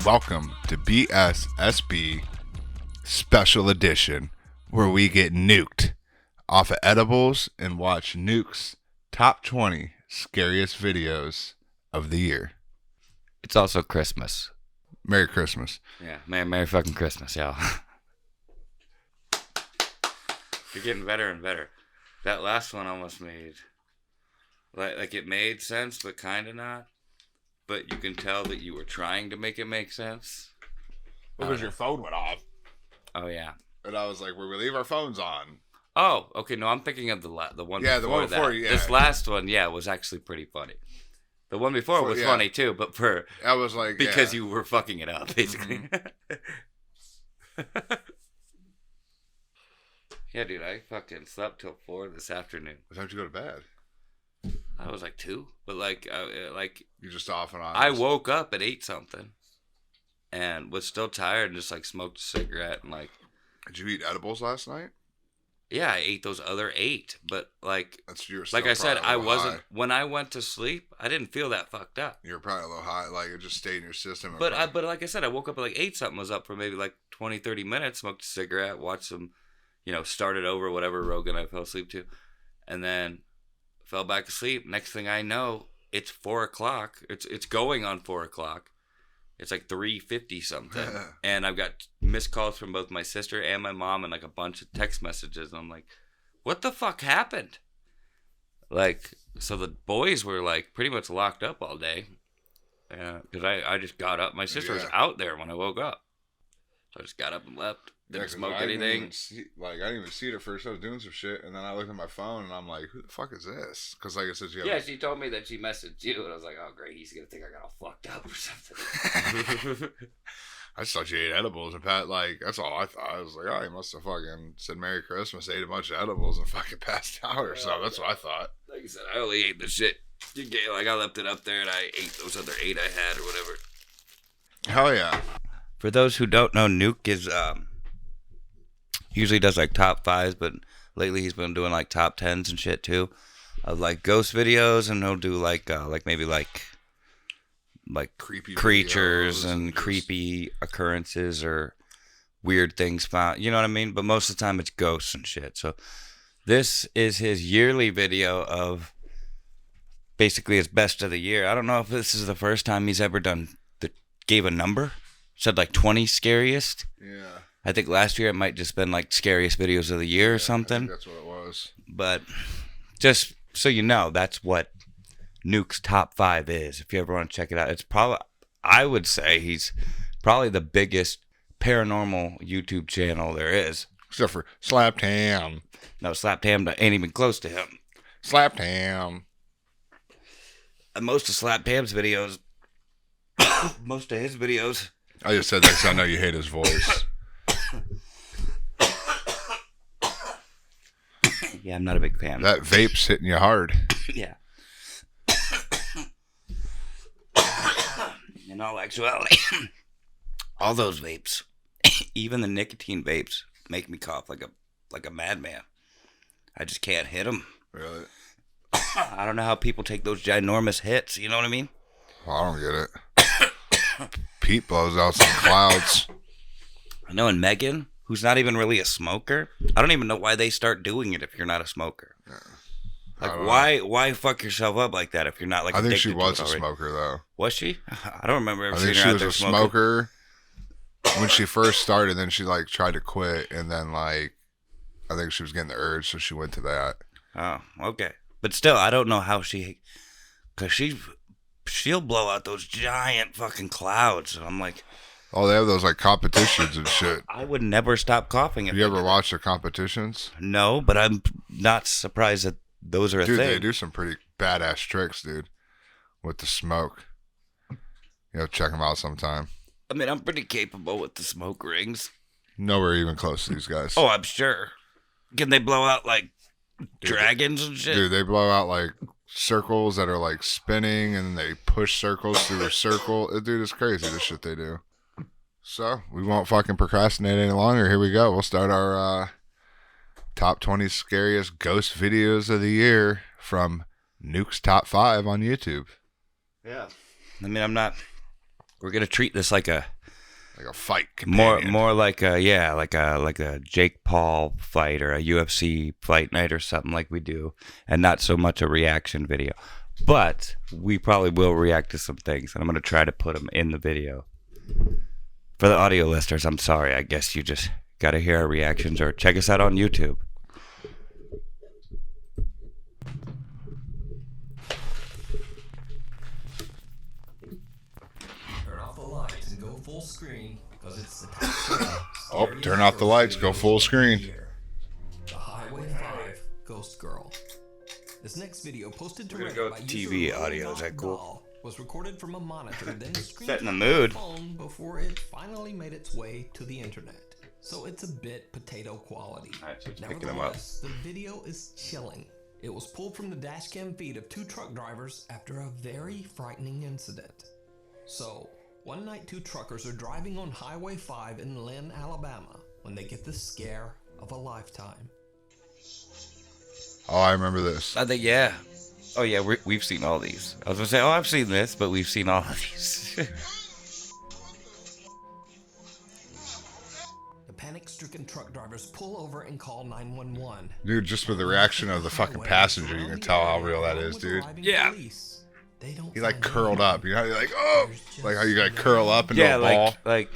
Welcome to BSSB Special Edition, where we get nuked off of edibles and watch Nuke's top 20 scariest videos of the year. It's also Christmas. Merry Christmas. Yeah, Merry fucking Christmas, y'all. You're getting better and better. That last one almost made... Like it made sense, but kind of not. But you can tell that you were trying to make it make sense. Because your phone went off. Oh, yeah. And I was like, well, we leave our phones on. Oh, okay. No, I'm thinking of the one before that. The one before, yeah. This last one, was actually pretty funny. The one before was funny, too, but I was like, because you were fucking it up, basically. Mm-hmm. Yeah, dude, I fucking slept till 4 this afternoon. What time did you go to bed? I was like 2, but you're just off and on. I woke up and ate something, and was still tired and just like smoked a cigarette and like. Did you eat edibles last night? Yeah, I ate those other 8, but like. That's you're like I said, I wasn't high. When I went to sleep. I didn't feel that fucked up. You were probably a little high, like it just stayed in your system. But like I said, I woke up at like 8 something. Was up for maybe like 20, 30 minutes. Smoked a cigarette, watched some, started over whatever Rogan I fell asleep to, and then. Fell back asleep. Next thing I know, it's 4 o'clock. It's going on 4 o'clock. It's like 3:50 something. And I've got missed calls from both my sister and my mom and like a bunch of text messages. And I'm like, what the fuck happened? Like, so the boys were like pretty much locked up all day. Because I just got up. My sister was out there when I woke up. So I just got up and left. Didn't smoke anything. I didn't even see it at first. I was doing some shit, and then I looked at my phone, and I'm like, "Who the fuck is this?" Because, like I said, she told me that she messaged you, and I was like, "Oh, great, he's gonna think I got all fucked up or something." I just thought you ate edibles, and Pat, that's all I thought. I was like, "Oh, he must have fucking said Merry Christmas, ate a bunch of edibles, and fucking passed out or something." That's what I thought. Like I said, I only ate the shit. I left it up there, and I ate those other 8 I had or whatever. Hell yeah! For those who don't know, Nuke is usually does like top 5s, but lately he's been doing like top 10s and shit too, of like ghost videos, and he'll do like maybe like creepy creatures and creepy occurrences or weird things found. You know what I mean? But most of the time it's ghosts and shit. So this is his yearly video of basically his best of the year. I don't know if this is the first time he's ever gave a number. Said like 20 scariest. Yeah. I think last year it might just been like scariest videos of the year or something. I think that's what it was. But just so you know, that's what Nuke's top 5 is. If you ever want to check it out, it's probably, I would say he's probably the biggest paranormal YouTube channel there is. Except for Slapped Ham. No, Slapped Ham ain't even close to him. Slapped Ham. And most of Slapped Ham's videos, most of his videos. I just said that because I know you hate his voice. Yeah, I'm not a big fan. That vape's hitting you hard. Yeah. In all actuality, all those vapes, even the nicotine vapes, make me cough like a madman. I just can't hit them. Really? I don't know how people take those ginormous hits. You know what I mean? Well, I don't get it. Pete blows out some clouds. I know, and Megan, who's not even really a smoker, I don't even know why they start doing it if you're not a smoker. Yeah. Like, why fuck yourself up like that if you're not like? I think she was a already? smoker though. Was she? I don't remember ever I seeing think her she out there was a smoking. smoker when she first started. Then she like tried to quit, and then I think she was getting the urge, so she went to that. Oh, okay. But still, I don't know how because she'll blow out those giant fucking clouds, and I'm like, oh, they have those like competitions and shit. I would never stop coughing. You ever watch the competitions? No, but I'm not surprised that those are a thing. Dude, they do some pretty badass tricks, dude, with the smoke. Check them out sometime. I mean, I'm pretty capable with the smoke rings. Nowhere even close to these guys. Oh, I'm sure. Can they blow out like dragons and shit? Dude, they blow out like circles that are like spinning, and they push circles through a circle. Dude, it's crazy the shit they do. So we won't fucking procrastinate any longer. Here we go. We'll start our top 20 scariest ghost videos of the year from Nuke's top 5 on YouTube. Yeah. I mean, I'm not We're gonna treat this like a fight companion. more like a Jake Paul fight or a UFC fight night or something like we do, and not so much a reaction video. But we probably will react to some things, and I'm gonna try to put them in the video. For the audio listeners, I'm sorry. I guess you just gotta hear our reactions or check us out on YouTube. Full screen because it's the top Oh, turn off the lights, go full screen. The Highway 5 Ghost Girl. This next video posted to Reddit go by TV user audio, is that cool? Doll was recorded from a monitor, then screenshot Setting the mood. from a phone before it finally made its way to the internet. So it's a bit potato quality. Alright, so it's picking them up. Nevertheless, the video is chilling. It was pulled from the dashcam feed of two truck drivers after a very frightening incident. So, one night, two truckers are driving on Highway 5 in Lynn, Alabama, when they get the scare of a lifetime. Oh, I remember this. I think, yeah. Oh, yeah, we've seen all these. I was going to say, oh, I've seen this, but we've seen all of these. The panic-stricken truck drivers pull over and call 911. Dude, just with the reaction of the fucking passenger, you can tell how real that is, dude. Yeah. He like curled up, you know, you're like, oh, like how you gotta curl up into Yeah, a ball. like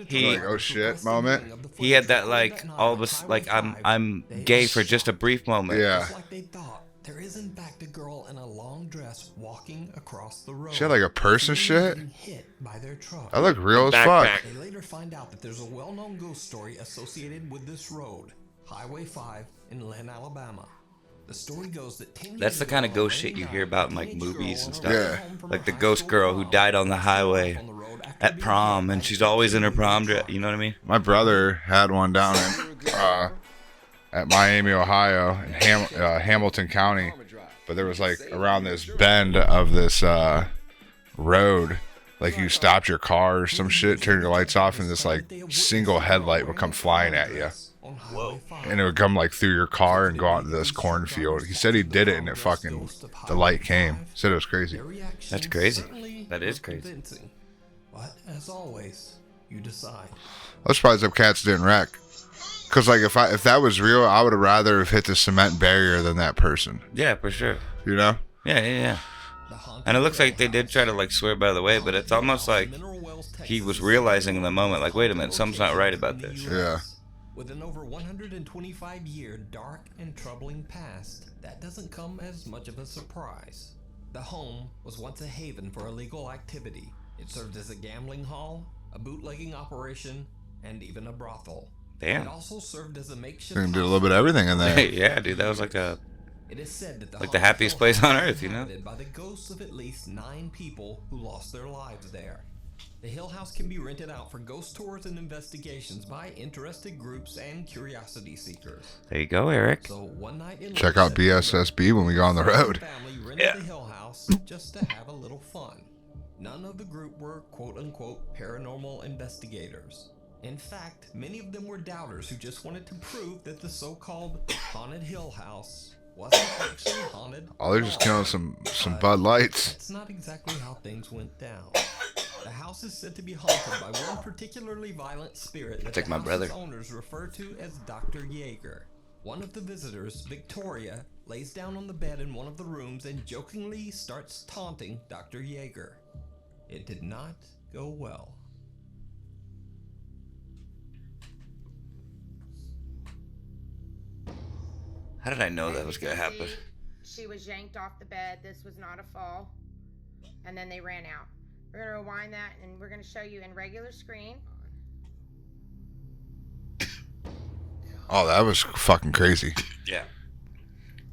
he Like, oh shit moment. he had that like all of us like I'm gay for just a brief moment. Yeah. Just like they thought, there is in fact a girl in a long dress walking across the road. She had like a purse and shit. Getting hit by their truck. That looked real as Backpack. fuck. They later find out that there's a well-known ghost story associated with this road, Highway 5 in Lynn, Alabama. The story goes that 10 That's the years kind of ago, ghost shit you hear about in like movies and stuff. Yeah. Like the ghost girl who died on the highway at prom, and she's always in her prom dress. You know what I mean? My brother had one down in at Miami, Ohio, in Hamilton County. But there was like around this bend of this road, like you stopped your car or some shit, turn your lights off, and this like single headlight would come flying at you. Whoa. And it would come like through your car and go out into this cornfield. He said he did it and it fucking, the light came. He said it was crazy. That's crazy. That is crazy. But as always, you decide. I was surprised them cats didn't wreck. Cause like if that was real, I would have rather have hit the cement barrier than that person. Yeah, for sure. You know? Yeah. And it looks like they did try to like swear by the way, but it's almost like he was realizing in the moment, like, wait a minute, something's not right about this. Yeah. With an over 125-year dark and troubling past, that doesn't come as much of a surprise. The home was once a haven for illegal activity. It served as a gambling hall, a bootlegging operation, and even a brothel. Damn. It also served as a makeshift They can do a little bit of everything in there. Yeah, dude, that was like It is said that the happiest place on earth, you know? By the ghosts of at least 9 people who lost their lives there. The Hill House can be rented out for ghost tours and investigations by interested groups and curiosity seekers. There you go, Eric. So one night in Check out BSSB when we go on the road. Family rented Yeah. the Hill House just to have a little fun. None of the group were quote-unquote paranormal investigators. In fact, many of them were doubters who just wanted to prove that the so-called haunted Hill House wasn't actually haunted. Oh, they're just killing some Bud Lights. That's not exactly how things went down. The house is said to be haunted by one particularly violent spirit that Take the my house's brother. owners refer to as Dr. Yeager. One of the visitors, Victoria, lays down on the bed in one of the rooms and jokingly starts taunting Dr. Yeager. It did not go well. How did I know that was gonna happen? She was yanked off the bed. This was not a fall. And then they ran out. We're going to rewind that and we're going to show you in regular screen. Oh, that was fucking crazy. Yeah.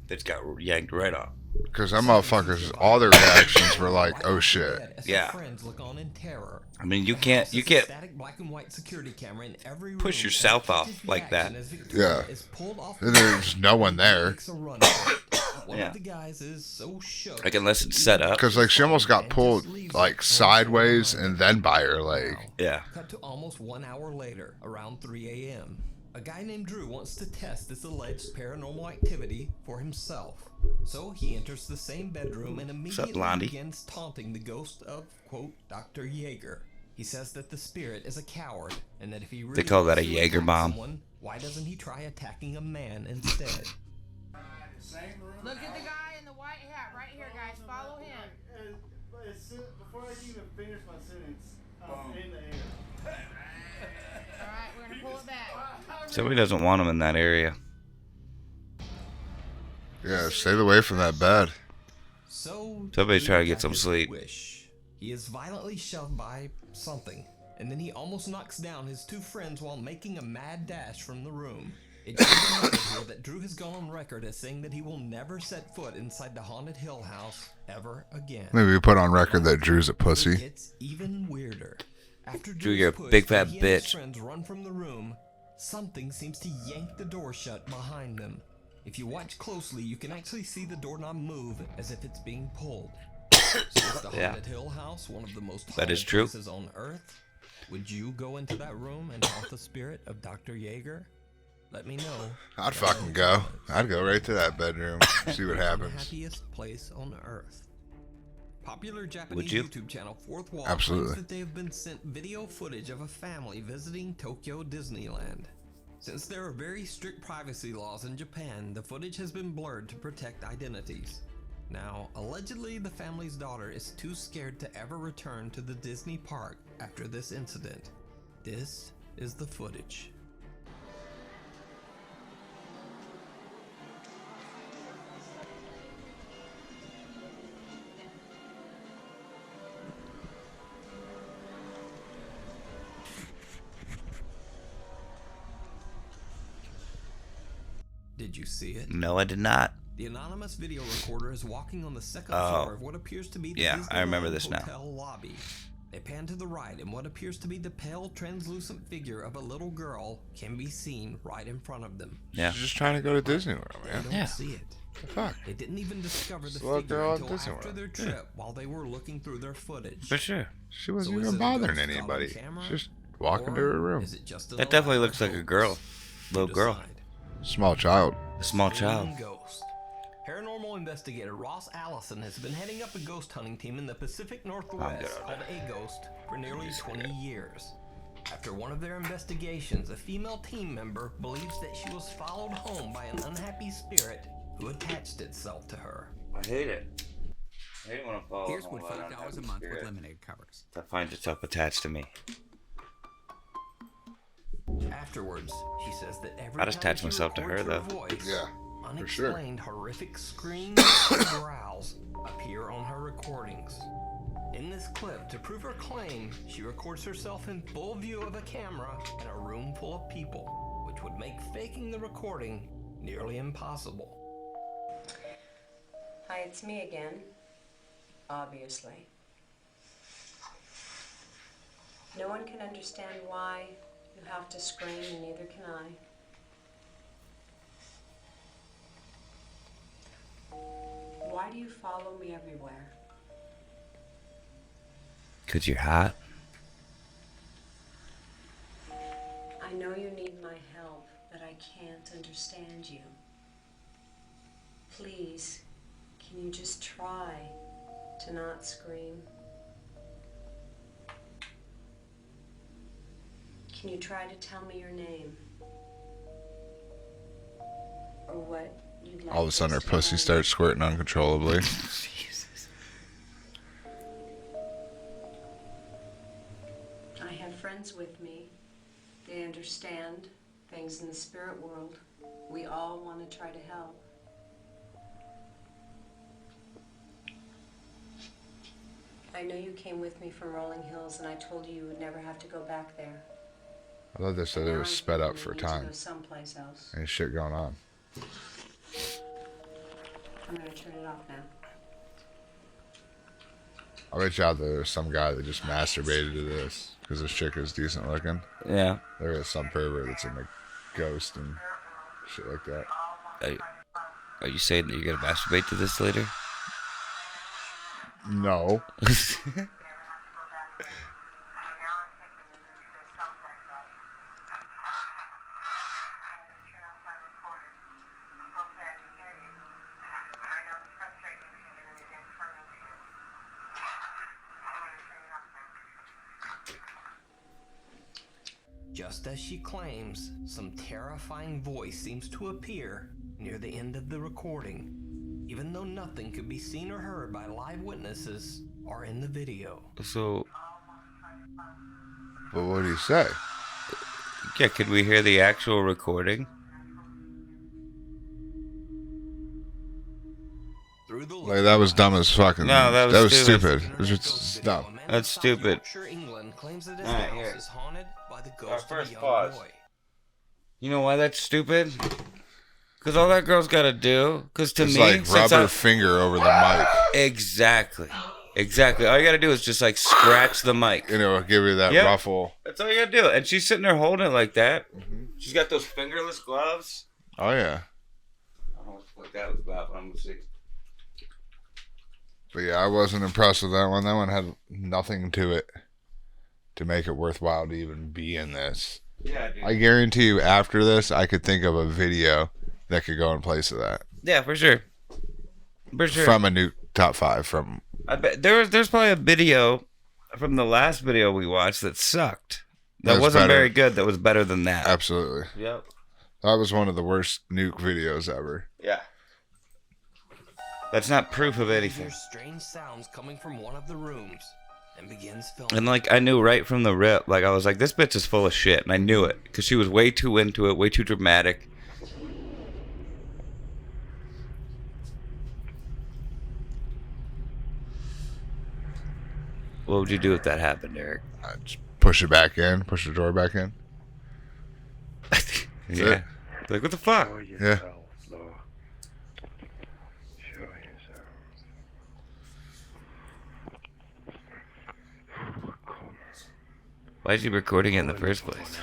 They just got yanked right off. Because them motherfuckers, all their reactions were like, oh shit. Yeah. Friends look on in terror. I mean, you can't Static black and white security camera in every push room, yourself and off catches like reaction that. as Victoria Yeah. is pulled off And the there's no one there. makes a run for it. One Yeah. of the guys is so shook. Like, unless it's set up. Because like she almost got pulled like sideways and then by her leg. Yeah. Cut to almost 1 hour later, around 3 a.m. A guy named Drew wants to test this alleged paranormal activity for himself. So he enters the same bedroom and immediately Blondie? begins taunting the ghost of, quote, Dr. Jaeger. He says that the spirit is a coward and that if he really call that wants a to Jaeger attack bomb. someone, why doesn't he try attacking a man instead? Look at the guy in the white hat right here, guys. Follow him. Before I can even finish my sentence, I'm in the air. Alright, we're gonna pull it back. Somebody doesn't want him in that area. Yeah, stay away from that bed. So Somebody's Drew trying to get got some his sleep. Wish. He is violently shoved by something, and then he almost knocks down his two friends while making a mad dash from the room. It should be noted here that Drew has gone on record as saying that he will never set foot inside the haunted Hill House ever again. Maybe we put on record that Drew's a It pussy. gets even weirder. After Drew, Drew's you're a push big and fat he and his bitch. friends run from the room, something seems to yank the door shut behind them. If you watch closely, you can actually see the doorknob move as if it's being pulled. So is the Yeah. haunted Hill House one of the most That haunted is true. places on Earth? Would you go into that room and haunt the spirit of Dr. Jaeger? Let me know. I'd fucking go. I'd go right to that bedroom, see what happens. Happiest place on Earth. Popular Would Japanese you? YouTube channel Fourth Wall Absolutely. claims that they have been sent video footage of a family visiting Tokyo Disneyland. Since there are very strict privacy laws in Japan, the footage has been blurred to protect identities. Now, allegedly, the family's daughter is too scared to ever return to the Disney park after this incident. This is the footage. Did you see it? No, I did not. The anonymous video recorder is walking on the second Oh. floor of what appears to be the Yeah, I remember Disneyland this now. hotel lobby. They pan to the right, and what appears to be the pale, translucent figure of a little girl can be seen right in front of them. Yeah. She's just trying to go to Disney World, They man. don't Yeah. see it. The fuck? They didn't even discover the Just let figure her on until Disney after World. their trip while they were looking through their footage. For sure. She wasn't So is even it a bothering ghost caught on anybody. camera? She's just walking to Or her room. is it just an That definitely elaborate looks like a hoax? girl. You Little girl. decide. Small child. A small child. Green Ghost. Paranormal investigator Ross Allison has been heading up a ghost hunting team in the Pacific Northwest good. called A Ghost for nearly 20 years. After one of their investigations, a female team member believes that she was followed home by an unhappy spirit who attached itself to her. I hate it. I hate when I fall. Here's what $5 a month with lemonade covers. That finds itself attached to me. Afterwards, she says that every I'd attach time she myself to records her, though. voice, Yeah, for sure. unexplained horrific screams and growls appear on her recordings. In this clip, to prove her claim, she records herself in full view of a camera in a room full of people, which would make faking the recording nearly impossible. Hi, it's me again. Obviously. No one can understand why you have to scream, and neither can I. Why do you follow me everywhere? 'Cause you're hot. I know you need my help, but I can't understand you. Please, can you just try to not scream? Can you try to tell me your name? Or what you'd like All of a sudden, her us to pussy tell you? starts squirting uncontrollably. Jesus. I have friends with me. They understand things in the spirit world. We all want to try to help. I know you came with me from Rolling Hills, and I told you you would never have to go back there. I thought they said it Now was I'm sped up thinking for we need to go time. someplace else. Ain't shit going on. I'm gonna turn it off now. I bet you out there's some guy that just masturbated to this because this chick is decent looking. Yeah. There is some pervert that's in the ghost and shit like that. Are you saying that you're gonna masturbate to this later? No. Just as she claims, some terrifying voice seems to appear near the end of the recording, even though nothing could be seen or heard by live witnesses or in the video. So, But what do you say? yeah, could we hear the actual recording? Through the Like, that was dumb as fucking. No, that was stupid. stupid. It was just dumb. That's stupid. England claims that his Alright, house here. is haunted by the Our ghost of a first young pause. boy. You know why that's stupid? Because all that girl's got to do, because to It's me, like since rubber finger over the mic. Exactly. All you got to do is just like scratch the mic. You know, give you that Yep. ruffle. That's all you got to do. And she's sitting there holding it like that. She's got those fingerless gloves. Oh, yeah. I don't know what that was about, but I'm going to see. But yeah, I wasn't impressed with that one. That one had nothing to it to make it worthwhile to even be in this. Yeah, dude. I guarantee you after this, I could think of a video that could go in place of that. Yeah, for sure. For sure. From a Nuke top 5. From I bet there's probably a video from the last video we watched that sucked. That That's wasn't better. very good. That was better than that. Absolutely. Yep. That was one of the worst Nuke videos ever. Yeah. That's not proof of He anything. hears strange sounds coming from one of the rooms and begins filming. And like I knew right from the rip, like I was like, this bitch is full of shit, and I knew it because she was way too into it, way too dramatic. What would you do if that happened, Eric? I'd just push it back in, push the door back in. Yeah. Like what the fuck? Yeah. Why is he recording it in the first place?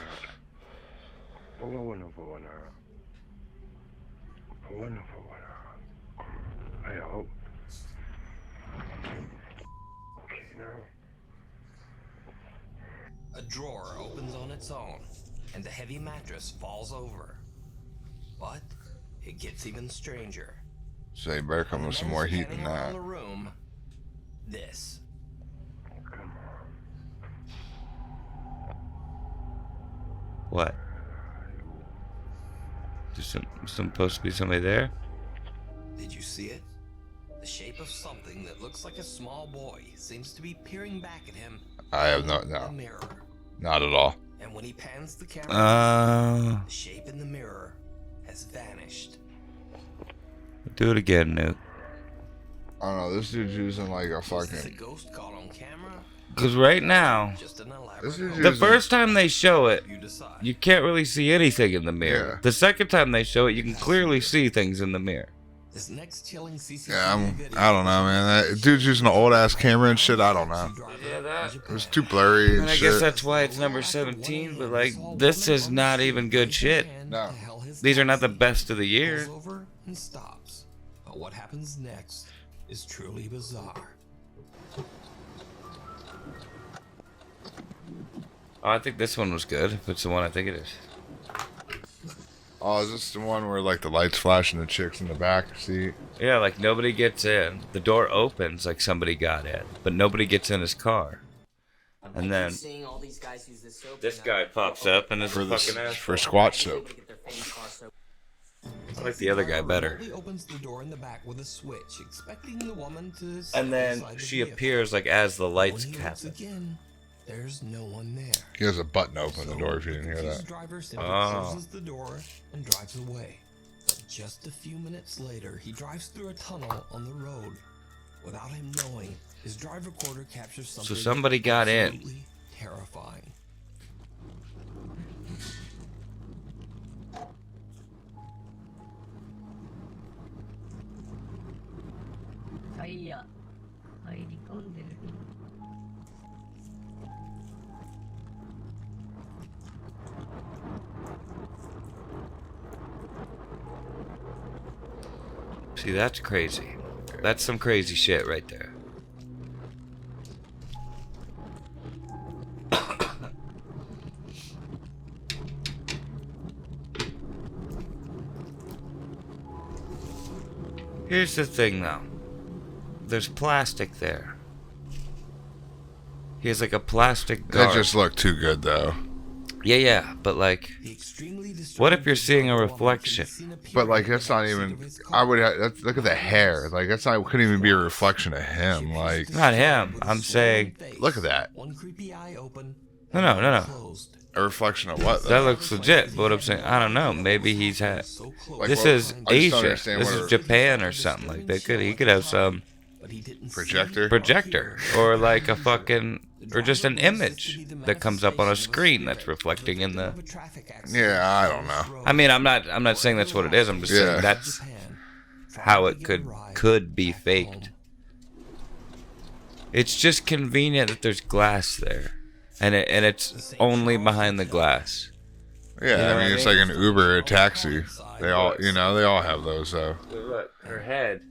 A drawer opens on its own, and the heavy mattress falls over. But it gets even stranger. So you better come with some more heat than Scanning around that. the room, this. What? There's supposed to be somebody there? Did you see it? The shape of something that looks like a small boy seems to be peering back at him I have in the no, mirror. not at all. And when he pans the camera, Uh, the shape in the mirror has vanished. do it again, Nuke. I don't know. This dude's using like a Is this a fucking. ghost caught on camera? Because right now, Just an This elaborate is hoax? the using- first time they show it, You decide. you can't really see anything in the mirror. Yeah. The second time they show it, you can clearly see things in the mirror. This next chilling CCTV Yeah, video I don't know, man. That dude's using an old ass camera and shit. I don't know. Yeah, that. It was too blurry and And I guess shit. that's why it's number 17, but like, this is not even good shit. No. These are not the best of the year. Pulls over and stops. But what happens next is truly bizarre. Oh, I think this one was good, if it's the one I think it is. Oh, is this the one where like the lights flash and the chicks in the back seat? Yeah, like nobody gets in. The door opens like somebody got in, but nobody gets in his car. And then this guy pops up and is For a this, fucking for asshole. squat soap. I like the other guy better. He opens the door in the back with a switch, expecting the woman to sit And then inside the she vehicle. appears like as the lights When he looks happen. again, there's no one there. He has a button to open the door if you didn't hear confused that. driver simply Oh. closes the door and drives away. But just a few minutes later, he drives through a tunnel on the road. Without him knowing, his drive recorder captures something somebody got in. absolutely terrifying. See, that's crazy. That's some crazy shit right there. Here's the thing though. There's plastic there. He has like a plastic guard. That just looked too good though. Yeah, but like, what if you're seeing a reflection? But like that's not even. I would look at the hair. Like that's not. Couldn't even be a reflection of him. Like Not him. I'm saying, look at that. no. A reflection of what? That Though? looks legit. But what I'm saying, I don't know. Maybe he's had. Like, This what- is I just don't Asia. understand This what is a Japan or something. Like he could have some projector or like a fucking or just an image that comes up on a screen that's reflecting in the. Yeah, I don't know. I mean, I'm not saying that's what it is. I'm just saying that's how it could be faked. It's just convenient that there's glass there, and it's only behind the glass. Yeah, You know I what mean I it's mean? like an Uber or a taxi. They all have those though. Look, her head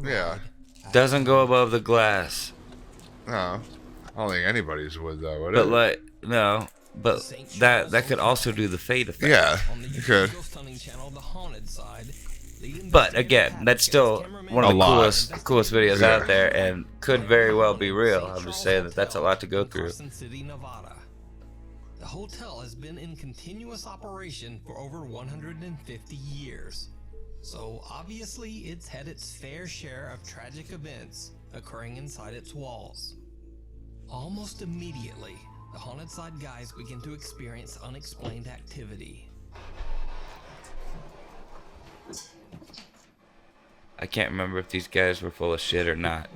Yeah. doesn't go above the glass. No, I don't think anybody's would though. Would But it? like no, but that could also do the fade effect. Yeah, you could. But again, that's still one of A the lot. coolest videos Yeah. out there, and could very well be real. I'm just saying that's a lot to go through. City, Nevada. The hotel has been in continuous operation for over 150 years. So obviously it's had its fair share of tragic events occurring inside its walls. Almost immediately, the Haunted Side guys begin to experience unexplained activity. I can't remember if these guys were full of shit or not.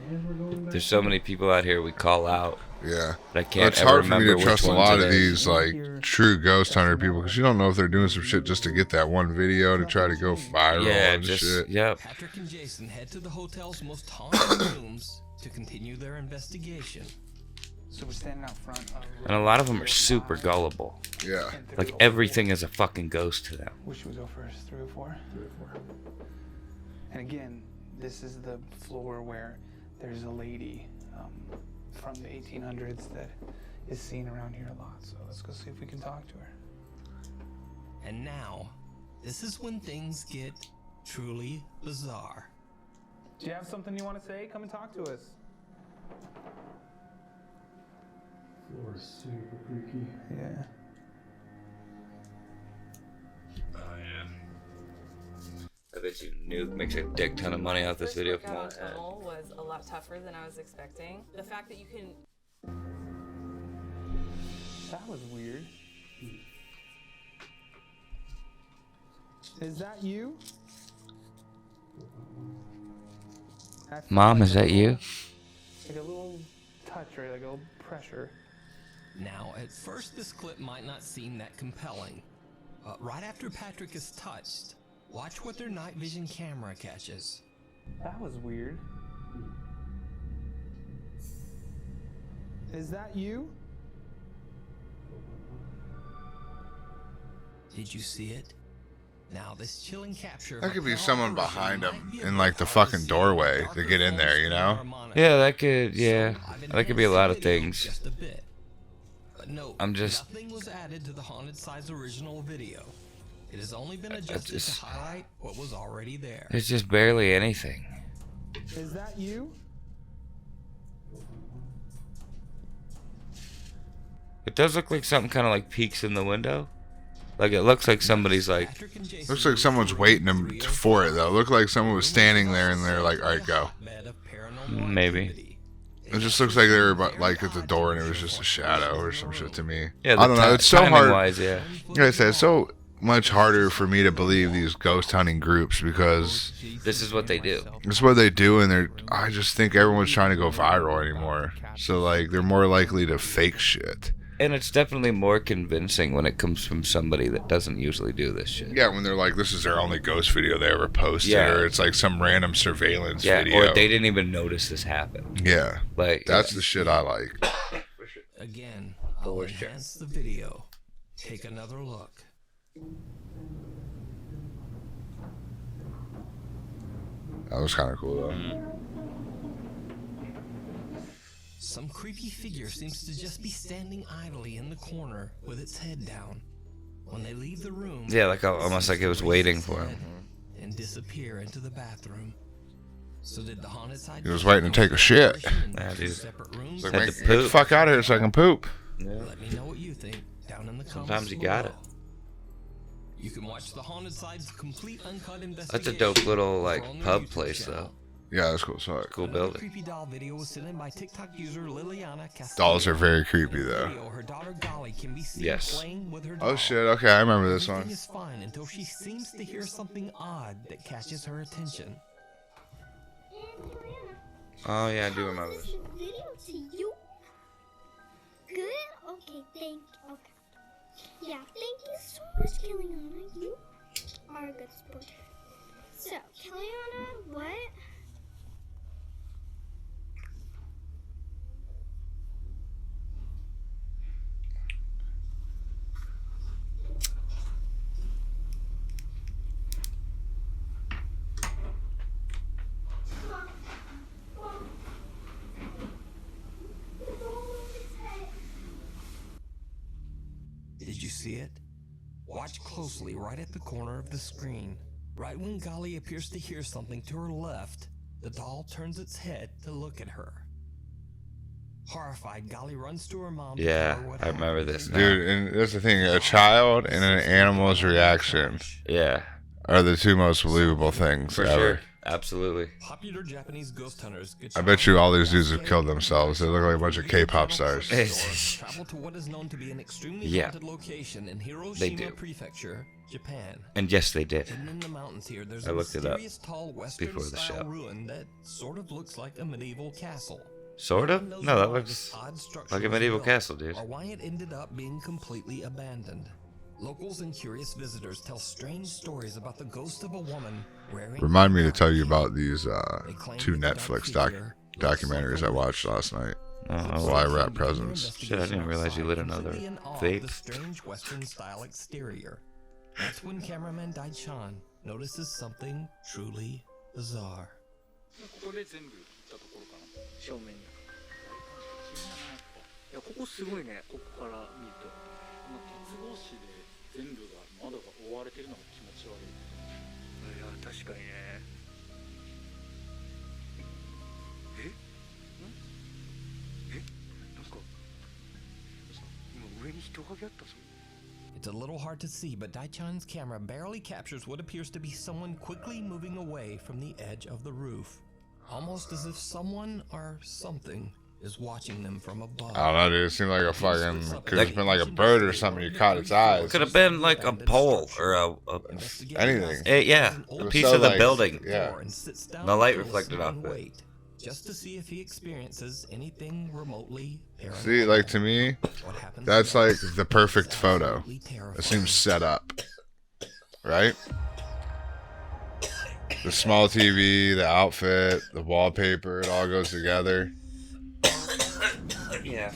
There's so many people out here we call out. Yeah. But I can't It's ever hard for me remember to which trust a ones lot it of is. these like true ghost hunter people because you don't know if they're doing some shit just to get that one video to try to go viral Yeah, and just shit. yep. Patrick and Jason head to the hotel's most haunted rooms to continue their investigation. So we're standing out front of... And a lot of them are super gullible. Yeah. Like everything is a fucking ghost to them. Where should we go first? 3 or 4? 3 or 4. And again, this is the floor where there's a lady from the 1800s that is seen around here a lot. So let's go see if we can talk to her. And now, this is when things get truly bizarre. Do you have something you want to say? Come and talk to us. Floor is super creaky. Yeah. I bet you Nuke makes a dick ton of money off this video. First workout on tunnel was a lot tougher than I was expecting. The fact that you can That was weird. Is that you? That's Mom, like is a that you? Like a little touch, right? Like a little pressure. Now, at first this clip might not seem that compelling, but right after Patrick is touched, watch what their night vision camera catches. That was weird. Is that you? Did you see it? Now, this chilling capture... That could be someone behind them in like the fucking doorway to get in there, you know? Yeah, that could be a lot of things. Just a bit. But no, I'm just- nothing was added to the Haunted Side's original video. It has only been adjusted just- to highlight what was already there. There's just barely anything. Is that you? It does look like something kind of like peeks in the window. Like it looks like somebody's like, Patrick and Jason Looks like someone's waiting for it though. Looked like someone was standing there and they're like, all right, go. hotbed of paranormal Maybe. activity. It just looks like they were like at the door and it was just a shadow or some shit to me. yeah, I don't know. It's so hard. Wise, yeah. Like I said, it's so much harder for me to believe these ghost hunting groups because This is what they do. it's what they do, and I just think everyone's trying to go viral anymore. So like they're more likely to fake shit. And it's definitely more convincing when it comes from somebody that doesn't usually do this shit. Yeah, when they're like, this is their only ghost video they ever posted, Yeah. or it's like some random surveillance Yeah, video. or they didn't even notice this happen. Yeah, Like that's the shit I like. Again, I'll enhance the video. Take another look. That was kind of cool though. Some creepy figure seems to just be standing idly in the corner with its head down. When they leave the room, Yeah, like almost like it was waiting for him. and disappear into the bathroom. So did the Haunted Side? He was waiting to take a shit. in Yeah, dude. separate rooms? Like, Had make, to get the poop. fuck out of here so I can poop. Let me know what you think. down in the Sometimes you comments got below. You can watch the Haunted Side's complete uncut investigation. That's a dope little over like on their pub YouTube place channel. though. Yeah, that's cool. Sorry. Cool Another building. creepy doll video was sent in by TikTok user Liliana Castillo. Dolls are very creepy In the though. video, her daughter Golly can be seen Yes. playing with her doll. Oh shit. Okay, I remember this Everything one. is fine until she seems to hear something odd that catches her attention. Oh yeah, I do remember this. Video to you. Good. Okay. Thank. Okay. Yeah. Thank you so much, Kellyana. You are a good sport. So, Kellyana, what? Did you see it? Watch closely right at the corner of the screen. Right when Golly appears to hear something to her left, the doll turns its head to look at her. Horrified, Golly runs to her mom. To Yeah, tell her what I remember happened. this now. Dude, and that's the thing. A child and an animal's reaction Yeah, are the two most believable things for ever. sure. Absolutely. Popular Japanese ghost hunters. I bet you all these dudes have killed themselves. They look like a bunch of K-pop stars. Travel to what is known to be an extremely Yeah. haunted location in They Hiroshima do. Prefecture, Japan. And yes, they did. Hidden in the mountains here, there's I a looked it up mysterious tall before the Western-style show. ruin that sort of looks like a medieval castle. Sort of? No one knows No, that why looks this odd structure like a was medieval built, castle, dude. or why it ended up being completely abandoned. Locals and curious visitors tell strange stories about the ghost of a woman wearing. Remind me to tell you about these They claim two that the dark Netflix figure documentaries I watched last night. Oh, While I Looks wrap like presents. the Shit, I didn't realize you lit another completely in awe of vape. The strange Western-style exterior. That's when cameraman Daichan notices something truly bizarre. ここで全部行ったところかな正面にいやここすごいねここから見るとこの鉄格子で全部が窓が覆われてるのが気持ち悪いいや確かにねなんか今上に人影あったぞ It's a little hard to see, but Daichan's camera barely captures what appears to be someone quickly moving away from the edge of the roof. Almost as if someone or something is watching them from above. I don't know, dude. It seemed like a fucking. Could have been like a bird or something. You caught its eyes. Could have been like a pole or Anything. yeah, It a was piece so, of the like, building. yeah. The light reflected off it. Wait, just to see if he experiences anything remotely paranormal. See, like to me, What happens that's next like the perfect is photo. absolutely terrifying. It seems set up, right? The small TV, the outfit, the wallpaper, it all goes together. Yeah,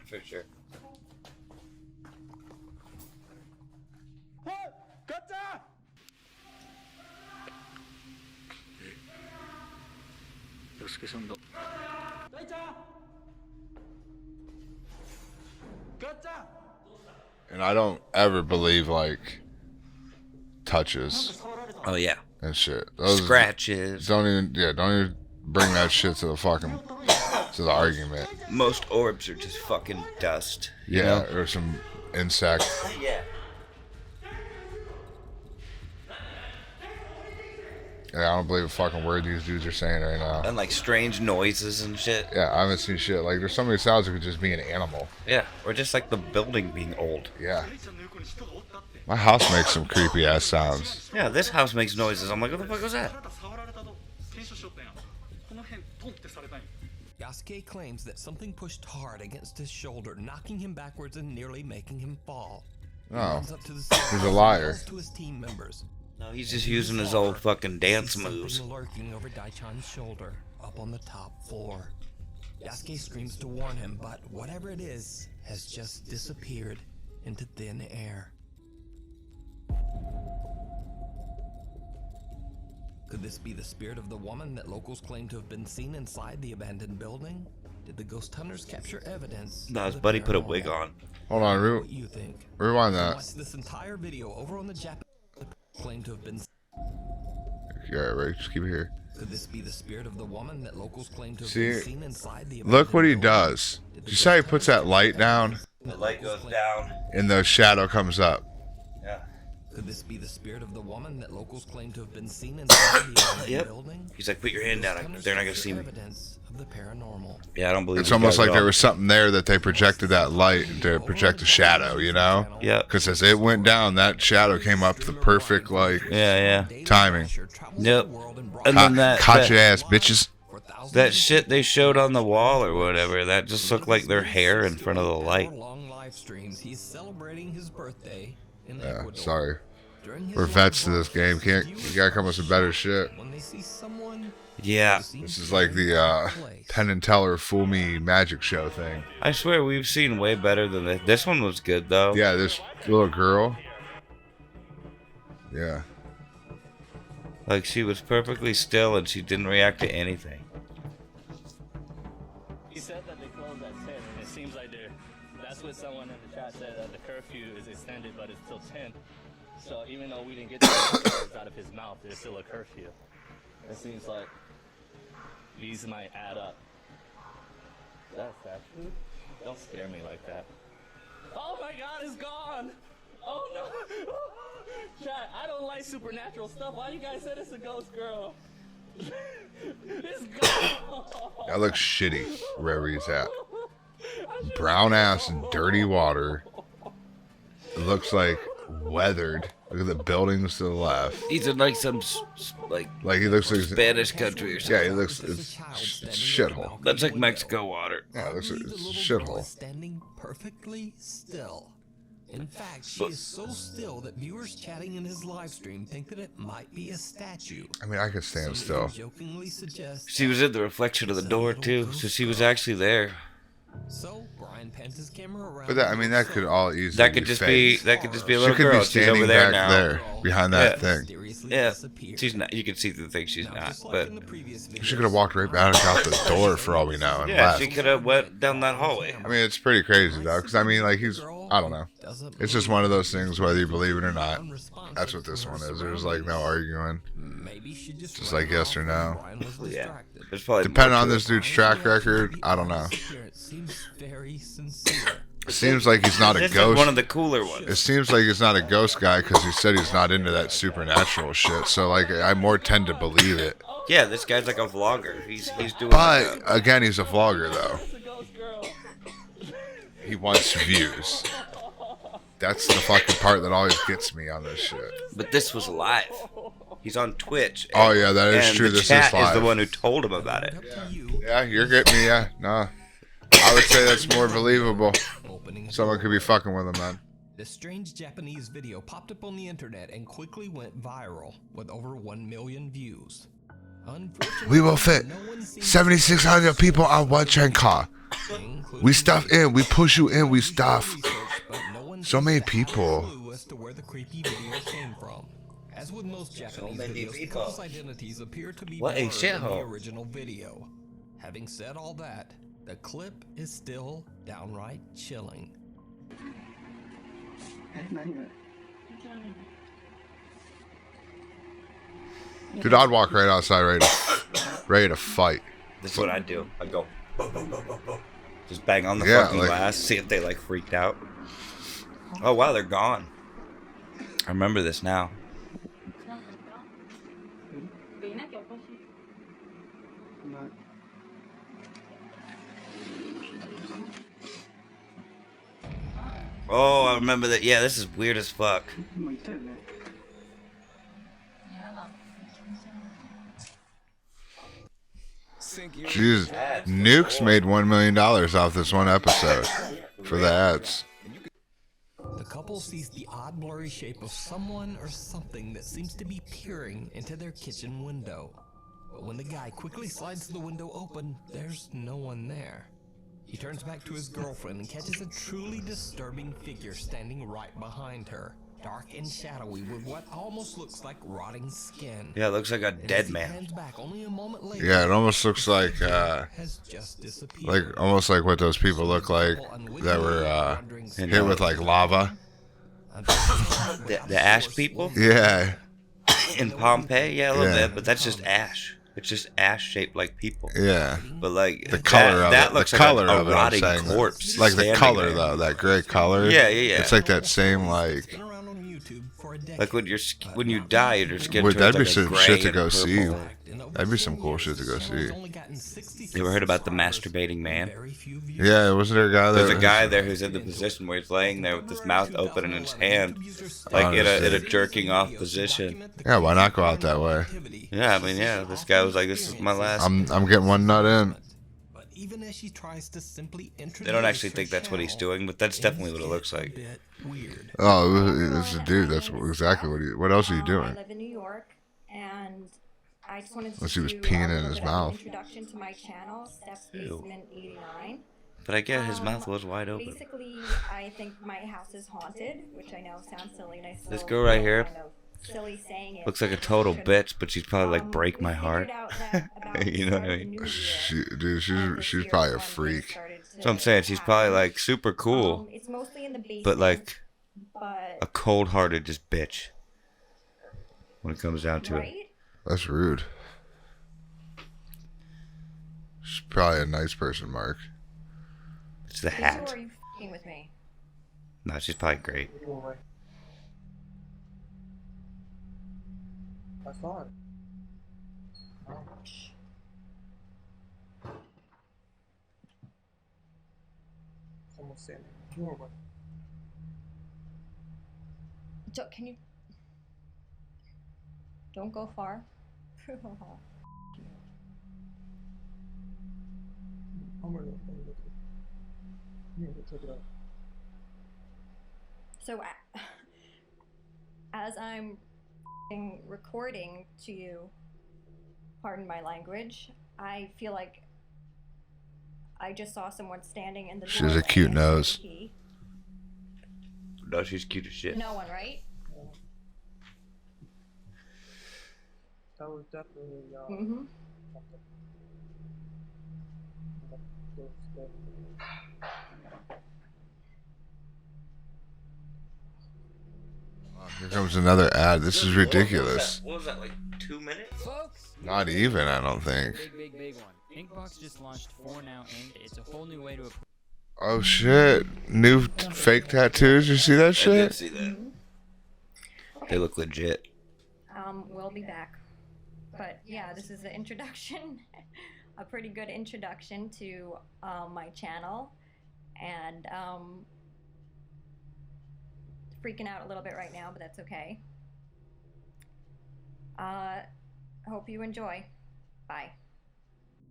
for sure. Yosuke さんだ大ちゃんガッチャン And I don't ever believe like touches Oh yeah, and shit. Those scratches. don't even bring that shit to the argument. Most orbs are just fucking dust. you Yeah, know? or some insect. Yeah. Yeah, I don't believe a fucking word these dudes are saying right now. And like strange noises and shit. Yeah, I haven't seen shit. Like, there's so many sounds that could just be an animal. Yeah, or just like the building being old. Yeah. My house makes some creepy ass sounds. Yeah, this house makes noises. I'm like, what the fuck was that? 触られたと検証しよったんやこの辺ポンってされたんや Yasuke claims that something pushed hard against his shoulder, knocking him backwards and nearly making him fall. He Oh, runs up to the side he's a and liar. calls to his team members. No, he's just using his old fucking dance Sees something moves. lurking over Daichan's shoulder, up on the top floor. Yasuke screams to warn him, but whatever it is has just disappeared into thin air. Could this be the spirit of the woman that locals claim to have been seen inside the abandoned building? Did the ghost hunters capture evidence? No, of his the buddy put a paranormal? wig on. Hold on, What you think? rewind You can that. Watch this entire video over on the Japanese claim to have been. Yeah, right. Just keep it here. Could this be the spirit of the woman that locals claim to have See, been seen inside the Look what he abandoned building? does. Did you see how he puts that light down? The light goes down. and the shadow comes up. Yeah. Could this be the spirit of the woman that locals claim to have been seen inside the Yep. building? He's like, put your hand down. They're not gonna see me. Evidence of the paranormal. Yeah, I don't believe It's these almost guys like at there all. was something there that they projected that light to project a shadow, you know? Yeah. Because as it went down, that shadow came up the perfect, like, Yeah. timing. Yep. And then Caught your ass, bitches. that shit they showed on the wall or whatever, that just looked like their hair in front of the light. Long live streams. He's celebrating his birthday in Yeah, Ecuador. sorry. During his We're live vets to this game. You gotta come with some better shit. when they see someone Yeah. This is like the Penn and Teller Fool Me magic show thing. I swear we've seen way better than this. This one was good though. Yeah, this little girl. Yeah. Like she was perfectly still and she didn't react to anything. He said that they closed at 10, and it seems like that's what someone in the chat said, that the curfew is extended, but it's till 10. So even though we didn't get the words out of his mouth, there's still a curfew. It seems like these might add up. That's actually... Don't scare me like that. Oh my god, it's gone! Oh no! Chat, I don't like supernatural stuff. Why you guys said it's a ghost girl? It's gone! That looks shitty wherever he's at. Brown ass and dirty water. It looks like weathered. Look at the buildings to the left. He's in like some like he looks like Spanish country or something. Yeah, he looks it's shithole. That's like Mexico water. Yeah, it looks like it's a shithole. standing perfectly still. In fact, she is so still that viewers chatting in his live stream think that it might be a statue. I mean, I could stand still. Jokingly suggest She was in the reflection of the door too, so she was actually there. So Brian pans his camera around. But that, I mean, that could all easily That could just be fake. that could just be a She little could girl. be She's standing over there back now. there behind that Yeah. thing. Yeah, she's not. You can see through the thing she's not, but She could have walked right back out the door for all we know and yeah, left. she could have went down that hallway. I mean, it's pretty crazy though, because I mean, like I don't know. It's just one of those things, whether you believe it or not. That's what this one is. There's like no arguing. Just like yes or no. Yeah, there's probably Depending more on to this it. dude's track record, I don't know. Seems very sincere. It seems like he's not a This is ghost. one of the cooler ones. It seems like he's not a ghost guy because he said he's not into that supernatural shit. So like, I more tend to believe it. Yeah, this guy's like a vlogger. He's doing. But again, he's a vlogger though. He wants views. That's the fucking part that always gets me on this shit. But this was live. He's on Twitch. Oh yeah, that is and true. The This chat is live. the one who told him about it. Yeah, you're getting me. Yeah, no. I would say that's more believable. Someone could be fucking with him, man. This strange Japanese video popped up on the internet and quickly went viral with over 1 million views. We will fit 7,600 people on one train car. We stuff in, we push you in, we stuff. So many people. As to where the creepy video came from. As with most Japanese videos, people's identities appear to be What a blurred in the shithole. original video. Having said all that, the clip is still downright chilling. Dude, I'd walk right outside ready to fight. This is what I do. I go. Just bang on the Yeah, fucking like- glass, see if they like freaked out. Oh wow, they're gone. I remember this now. Oh, I remember that. Yeah, this is weird as fuck. Jesus, Nuke's made $1 million off this one episode for the ads. The couple sees the odd blurry shape of someone or something that seems to be peering into their kitchen window. But when the guy quickly slides the window open, there's no one there. He turns back to his girlfriend and catches a truly disturbing figure standing right behind her. Dark and shadowy with what almost looks like rotting skin. Yeah, it looks like a And as dead he man. pans back only a moment later, Yeah, it almost looks like has just disappeared. almost like what those people look like that were hit with like lava. The ash people? Yeah. In Pompeii? Yeah, a little Yeah. bit, but that's just ash. It's just ass shaped like people. Yeah. But like the color of that it, looks the like color a of it, I'm rotting saying that. corpse. Like the standing color there. though, that gray color. Yeah, yeah, yeah. It's like that same like. Like when you die, your skin Wait, turns that'd be like a some gray shit to and go see. purple. That'd be some cool shit to go see. You ever heard about the masturbating man? Yeah, wasn't there a guy there? There's a guy there who's in the position where he's laying there with his mouth open and his hand, like in a jerking off position. Yeah, why not go out that way? Yeah, I mean, yeah. This guy was like, "This is my last." I'm getting one nut in. Even as she tries to simply They don't actually think that's what he's doing, but that's definitely what it looks like. Oh, it's a dude. That's exactly what he. What else are you I doing? live in New York, and I just wanted to Unless he was do peeing a in little his bit of an mouth. introduction to my channel, Steph's Ew. Basement 89. But I get his mouth was wide open. Basically, I think my house is haunted, which I know sounds silly. And I This still girl right feel here kind of silly saying it. looks like a total bitch, but she's probably like break my heart. You know what I mean? She's probably a freak. So I'm saying she's probably like super cool, It's mostly in the basement, but like but a cold-hearted just bitch when it comes down to it. right? That's rude. She's probably a nice person, Mark. It's the So hat. are you f***ing with me? No, she's probably great. I saw it. Someone's standing in the doorway. Can you... Don't go far. I'm gonna look at it. I'm gonna check it out. So, as I'm recording to you, pardon my language, I feel like I just saw someone standing in the She has a doorway cute and nose. he- No, she's cute as shit. No one, right? That was definitely Mm-hmm. Here comes another ad. This is ridiculous. What was that, like 2 minutes? Not even, I don't think. Big one. Inkbox just launched 4 Now Ink. It's a whole new way to. Oh shit! New fake tattoos. You see that I shit? did see that. They look legit. We'll be back. But yeah, this is the introduction. A pretty good introduction to my channel. And freaking out a little bit right now, but that's okay. Hope you enjoy. Bye.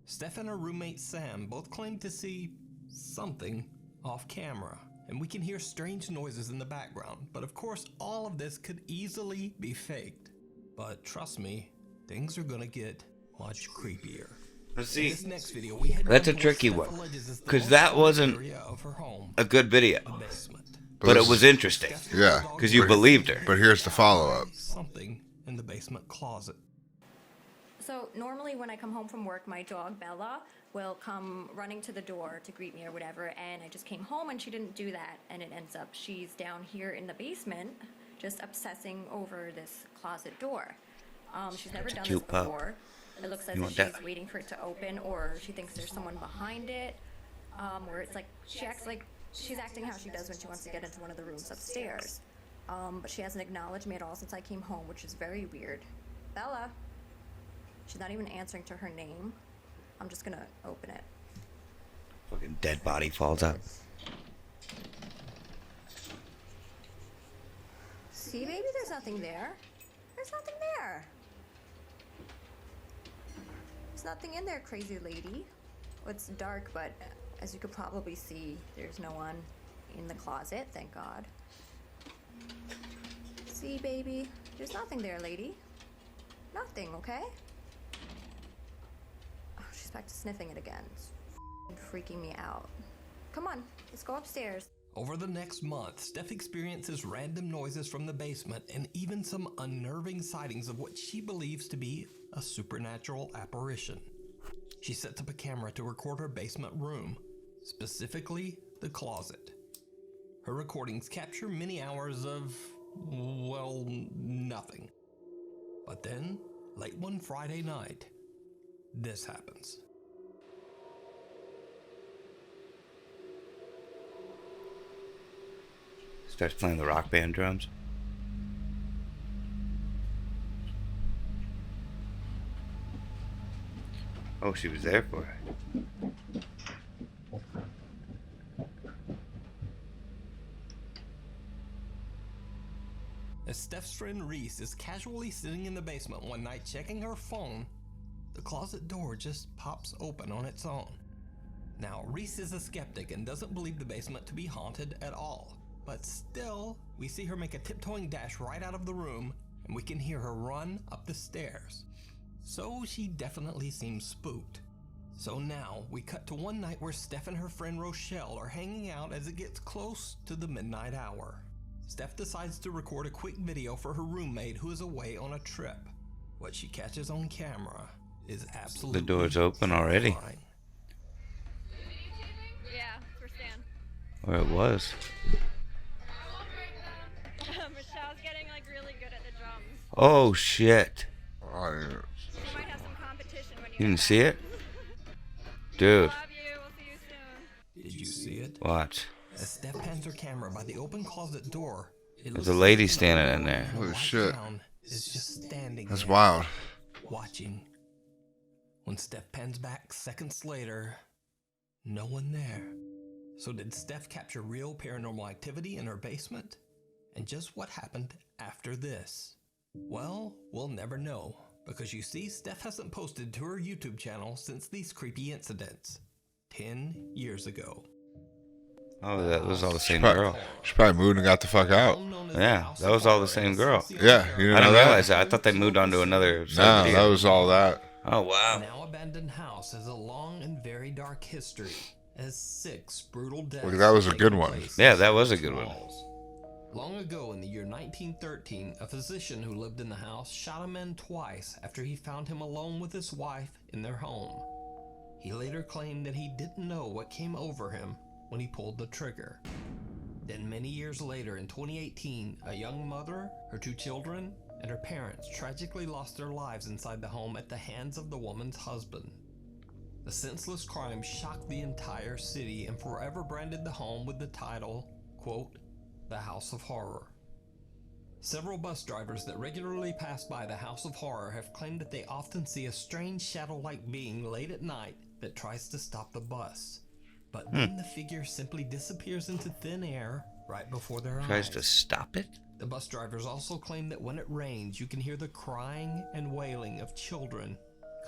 Steph and her roommate Sam both claim to see something off camera, and we can hear strange noises in the background. But of course, all of this could easily be faked. But trust me, things are gonna get much creepier. But see, In this next video, we head that's a down to what tricky Steph one, alleges is the because most that haunted wasn't area of her home, a good video. the basement. But it was interesting. Yeah. Because you believed her. But here's the follow-up. Something in the basement closet. So normally when I come home from work, my dog Bella will come running to the door to greet me or whatever, and I just came home and she didn't do that, and it ends up she's down here in the basement just obsessing over this closet door. She's never done this cute pup. before. It looks as You if want she's that? waiting for it to open, or she thinks there's someone behind it, where it's like she acts like she's acting how she does when she wants to get into one of the rooms upstairs. But she hasn't acknowledged me at all since I came home, which is very weird. Bella. She's not even answering to her name. I'm just gonna open it. Fucking dead body falls out. See, baby, there's nothing there. There's nothing there. There's nothing in there, crazy lady. Well, it's dark, but as you could probably see, there's no one in the closet, thank God. See, baby, there's nothing there, lady. Nothing, okay? Oh, she's back to sniffing it again. It's freaking me out. Come on, let's go upstairs. Over the next month, Steph experiences random noises from the basement and even some unnerving sightings of what she believes to be a supernatural apparition. She sets up a camera to record her basement room, specifically the closet. Her recordings capture many hours of, well, nothing. But then, late one Friday night, this happens. Starts playing the rock band drums. Oh, she was there for it. As Steph's friend Reese is casually sitting in the basement one night checking her phone, the closet door just pops open on its own. Now, Reese is a skeptic and doesn't believe the basement to be haunted at all. But still, we see her make a tiptoeing dash right out of the room, and we can hear her run up the stairs. So she definitely seems spooked. So now, we cut to one night where Steph and her friend Rochelle are hanging out as it gets close to the midnight hour. Steph decides to record a quick video for her roommate who is away on a trip. What she catches on camera is absolutely The door's open already. terrifying. Yeah, for Stan. Or it was. Michelle's getting like really good at the drums. Oh shit. We might have some competition when You didn't see it? Dude. Did you see it? Watch. As Steph pans her camera by the open closet door, it There's looks a lady like standing in there. her Holy white shit. gown is just standing That's there, wild. watching. When Steph pans back seconds later, no one there. So did Steph capture real paranormal activity in her basement? And just what happened after this? Well, we'll never know, because you see, Steph hasn't posted to her YouTube channel since these creepy incidents 10 years ago. Oh, that was all the same probably- girl. She probably moved and got the fuck out. Yeah, that was all the same girl. Yeah, you didn't I know didn't that? realize that. I thought they moved on to another. No, subdivision. that was all that. Oh wow. Now abandoned house has a long and very dark history, as 6 brutal deaths. Well, that was a have good taken one. place Yeah, in that was a St. good one. Charles. Long ago in the year 1913, a physician who lived in the house shot a man twice after he found him alone with his wife in their home. He later claimed that he didn't know what came over him when he pulled the trigger. Then many years later, in 2018, a young mother, her 2 children, and her parents tragically lost their lives inside the home at the hands of the woman's husband. The senseless crime shocked the entire city and forever branded the home with the title, quote, "The House of Horror." Several bus drivers that regularly pass by the House of Horror have claimed that they often see a strange shadow-like being late at night that tries to stop the bus. But then the figure simply disappears into thin air right before their Tries eyes. to stop it? The bus drivers also claim that when it rains, you can hear the crying and wailing of children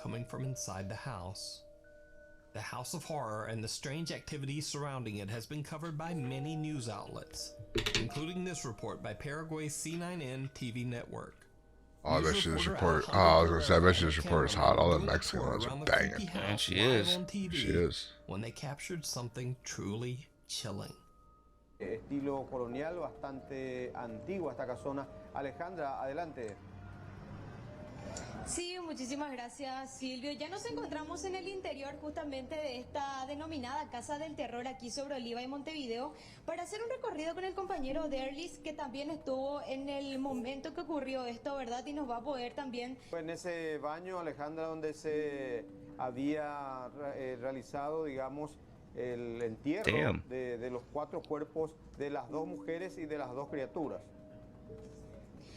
coming from inside the house. The House of Horror and the strange activities surrounding it has been covered by many news outlets, including this report by Paraguay's C9N TV network. Oh, I bet you this report. Oh, I was gonna say, I bet you this report is hot. All the Mexican ones are banging. Yeah, she is. She is. When they captured something truly chilling. Estilo colonial, bastante antigua esta casona. Alejandra, adelante. Sí, muchísimas gracias, Silvio. Ya nos encontramos en el interior justamente de esta denominada Casa del Terror aquí sobre Oliva y Montevideo para hacer un recorrido con el compañero Derlis, que también estuvo en el momento que ocurrió esto, ¿verdad? Y nos va a poder también... Fue en ese baño, Alejandra, donde se había realizado, digamos, el entierro de los 4 cuerpos de las 2 mujeres y de las 2 criaturas.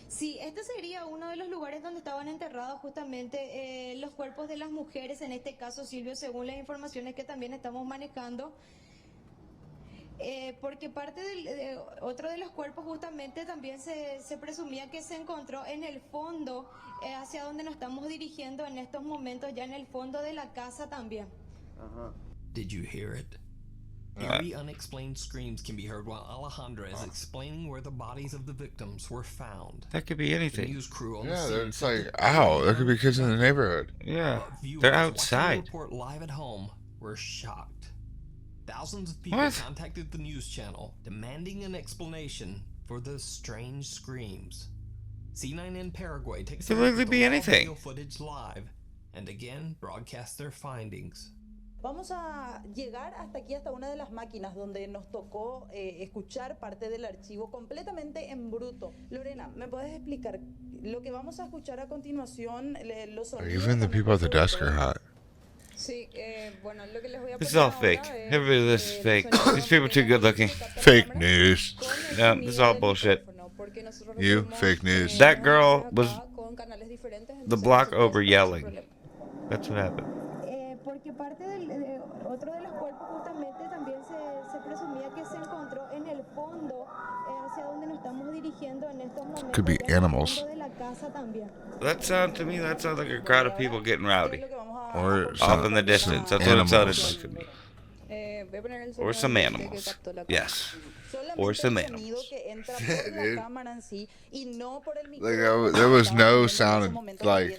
Sí, este sería uno de los lugares donde estaban enterrados justamente los cuerpos de las mujeres, en este caso, Silvio, según las informaciones que también estamos manejando. Porque parte de otro de los cuerpos justamente también se presumía que se encontró en el fondo, hacia donde nos estamos dirigiendo en estos momentos, ya en el fondo de la casa también. Did you hear it? Eerie, unexplained screams can be heard while Alejandra is explaining where the bodies of the victims were found. That could be anything. The news crew on the Yeah, scene it's said like, that ow, there could be kids in the neighborhood. Yeah, viewers they're watching the outside. report live at home were shocked. Thousands of people What? contacted the news channel demanding an explanation for the strange screams. C9N Paraguay takes It could a look literally at be the raw anything. video footage live and again broadcast their findings. Vamos a llegar hasta aquí, hasta una de las máquinas donde nos tocó escuchar parte del archivo completamente en bruto. Lorena, ¿me puedes explicar lo que vamos a escuchar a continuación? Los sonidos Even the people at the desk are hot. This is all fake. Everybody, this is fake. These people are too good looking. Fake news. Yeah, this is all bullshit. You fake news. That girl was the block over yelling. That's what happened. Porque parte otro de los cuerpos justamente también se presumía que se encontró en el fondo hacia donde nos estamos dirigiendo en estos momentos. Could be animals. De la casa también. That sounds like a crowd of people getting rowdy. Or off in the distance. That's what it sounded animals. like to me. Or some animals. Yes. Or some animals. Dude. Like, there was no sound like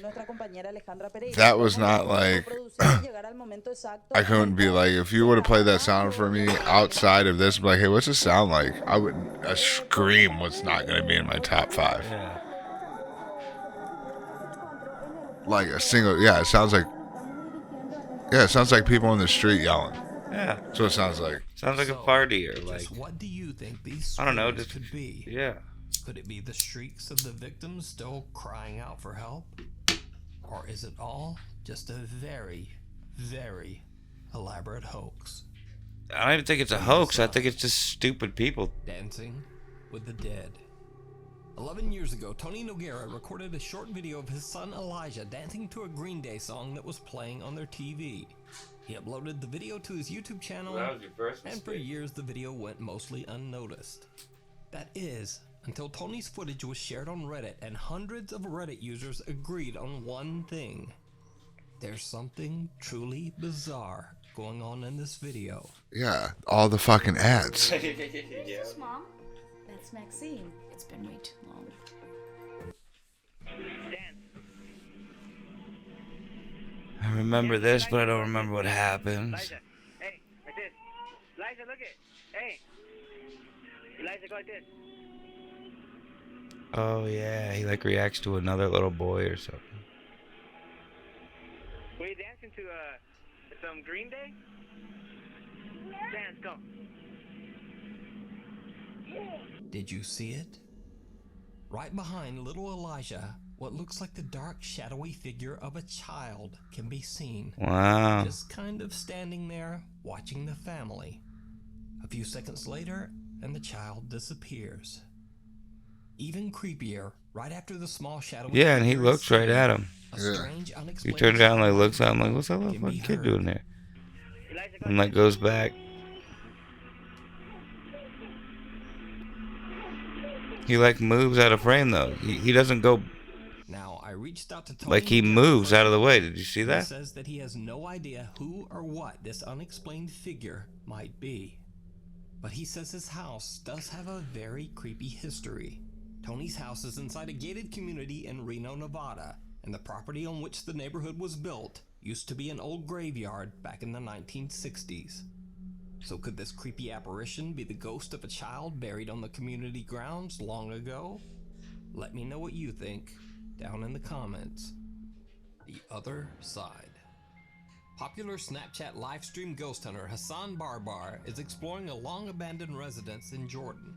that was not like I couldn't be like, if you would have played that sound for me outside of this, like, hey, what's it sound like? I wouldn't. A scream was not going to be in my top 5. Yeah. Like a single, yeah. It sounds like people in the street yelling. Yeah. That's what it sounds like. Sounds like a party or like. What do you think these I don't know. screams Just could be? Yeah. Could it be the shrieks of the victims still crying out for help? Or is it all just a very, very elaborate hoax? I don't even think it's a hoax. I think it's just stupid people. Dancing with the dead. 11 years ago, Tony Noguera recorded a short video of his son Elijah dancing to a Green Day song that was playing on their TV. He uploaded the video to his YouTube channel, Well, that was your first and for mistake. years the video went mostly unnoticed. That is, until Tony's footage was shared on Reddit and hundreds of Reddit users agreed on one thing. There's something truly bizarre going on in this video. Yeah, all the fucking ads. Yeah. Mom? That's Maxine. It's been way too long. I remember this, but I don't remember what happens. Elijah, hey, like this. Elijah, look it. Hey. Elijah, go like this. Oh yeah, he like reacts to another little boy or something. Were you dancing to some Green Day? Dance, go. Did you see it? Right behind little Elijah, what looks like the dark, shadowy figure of a child can be seen. Wow. Just kind of standing there, watching the family. A few seconds later, and the child disappears. Even creepier, right after the small shadowy Yeah, and he figure is looks right seen, at him. a strange, He unexplained turns around, like sound looks at him, like what's that little can be fucking kid heard. doing there? And like goes back. He like moves out of frame though. He doesn't go. Now, I reached out to Tony Like he Noguera moves out of the way. first. Did you see He that? says that he has no idea who or what this unexplained figure might be. But he says his house does have a very creepy history. Tony's house is inside a gated community in Reno, Nevada, and the property on which the neighborhood was built used to be an old graveyard back in the 1960s. So could this creepy apparition be the ghost of a child buried on the community grounds long ago? Let me know what you think down in the comments. The other side. Popular Snapchat livestream ghost hunter Hassan Barbar is exploring a long-abandoned residence in Jordan.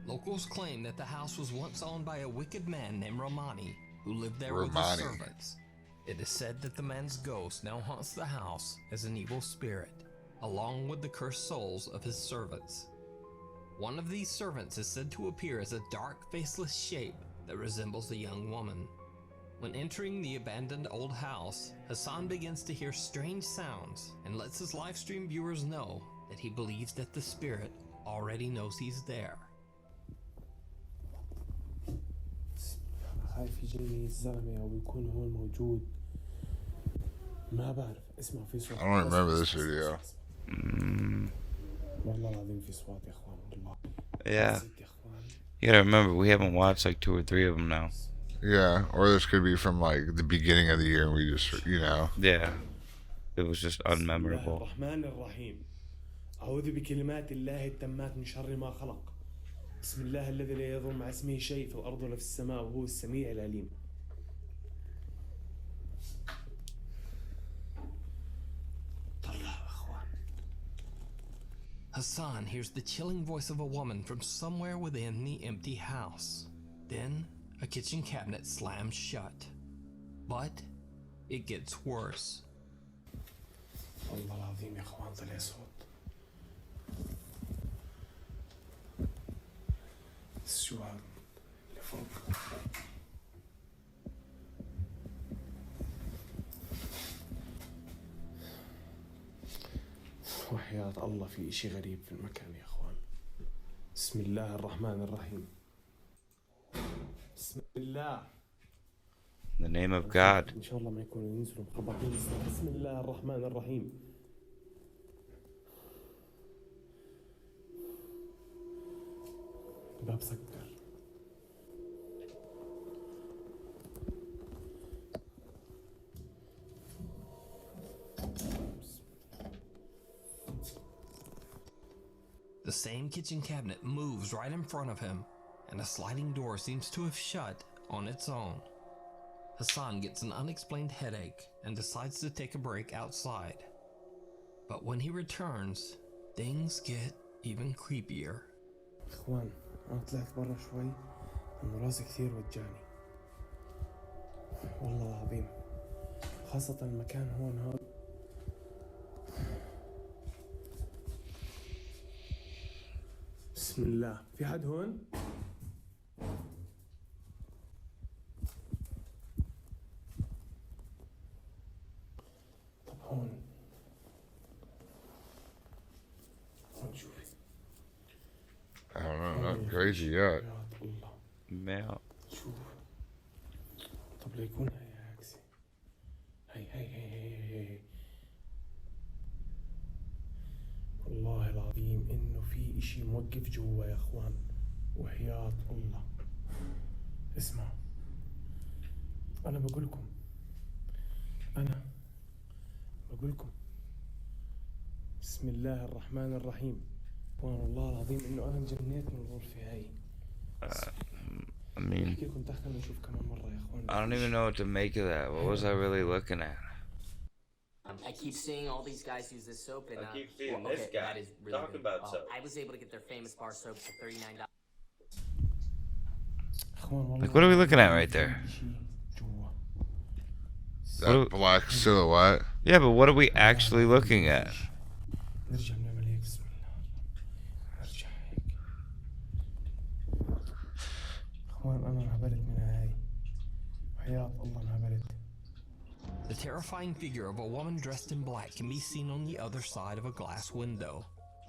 Locals claim that the house was once owned by a wicked man named Romani, who lived there with his Romani. servants. It is said that the man's ghost now haunts the house as an evil spirit, along with the cursed souls of his servants. One of these servants is said to appear as a dark, faceless shape that resembles a young woman. When entering the abandoned old house, Hassan begins to hear strange sounds and lets his livestream viewers know that he believes that the spirit already knows he's there. خايف يجيني الزلمة أو يكون هو موجود ما بعرف اسمع في صوت I don't remember this video. والله العظيم في صوت يا إخوان والله Yeah. You gotta remember, we haven't watched like 2 or 3 of them now. Yeah, or this could be from like the beginning of the year and we just, you know. Yeah. It was just unmemorable. الرحمن الرحيم أعوذ بكلمات الله التامات من شر ما خلق بسم الله الذي لا يضر مع اسمه شيء في الأرض ولا في السماء وهو السميع العليم Hassan hears the chilling voice of a woman from somewhere within the empty house. Then, a kitchen cabinet slams shut. But it gets worse. الله العظيم يا اخوان طلع صوت. بس شو هذا اللي فوق؟ وحياة الله في اشي غريب في المكان يا اخوان. بسم الله الرحمن الرحيم. بسم الله. In the name of God. إن شاء الله ما يكونوا ينزلوا مخبطين. بسم الله الرحمن الرحيم. الباب سكر. The same kitchen cabinet moves right in front of him, and a sliding door seems to have shut on its own. Hassan gets an unexplained headache and decides to take a break outside. But when he returns, things get even creepier. اخوان انا طلعت برا شوي انه راسي كثير وجعني والله العظيم، خاصة المكان هون هذا. بسم الله، في حد هون؟ طب هون شوفي. I don't know, not crazy yet. Male. شوف. طب ليكون هي عكسي. هي. والله العظيم انه في اشي موقف جوا يا اخوان، وحياة الله. اسمعوا، انا بقولكم بسم الله الرحمن الرحيم. والله العظيم انه انا انجنيت من الغرفة هاي. I mean, I don't even know what to make of that. What was I really looking at? I keep seeing all these guys use this soap, and I keep seeing this guy that is really talking good. about soap. I was able to get their famous bar soap for $39. Like, what are we looking at right there? That black silhouette. Yeah, but what are we actually looking at? The terrifying figure of a woman dressed in black can be seen on the other side of a glass window.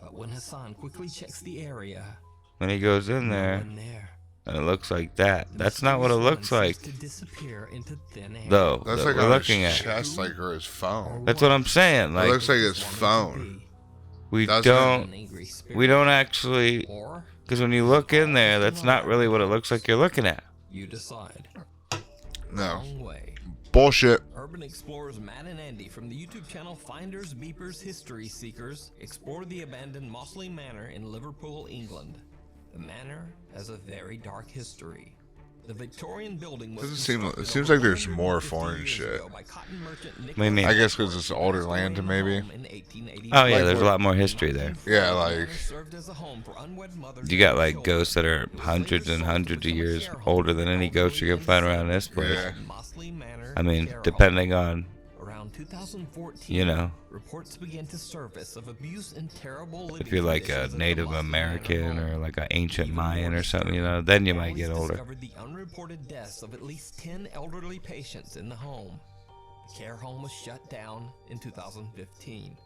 But when Hassan quickly checks the area, When he goes in there, and it looks like that. That's not what it looks like. Though, That's that like we're on looking his at. chest, like, or his phone. That's what I'm saying. Like, it looks like his phone. We don't actually, because when you look in there, that's not really what it looks like you're looking at. You decide. No. Bullshit. Urban explorers Matt and Andy from the YouTube channel Finders, Beepers, History Seekers explore the abandoned Mossley Manor in Liverpool, England. The manor has a very dark history. The Victorian building was It seems like there's more foreign shit. What do you mean? I guess because it's older land, maybe. Oh yeah, there's a lot more history there. Yeah, like you got like ghosts that are hundreds and hundreds of years older than any ghost you can find around this place. Yeah. I mean, depending on, around 2014, you know, reports began to surface of abuse and terrible if you're like a Native American or like an ancient Mayan or something, you know, then you might get older. Discovered the unreported deaths of at least 10 elderly patients in the home. The care home was shut down in 2015.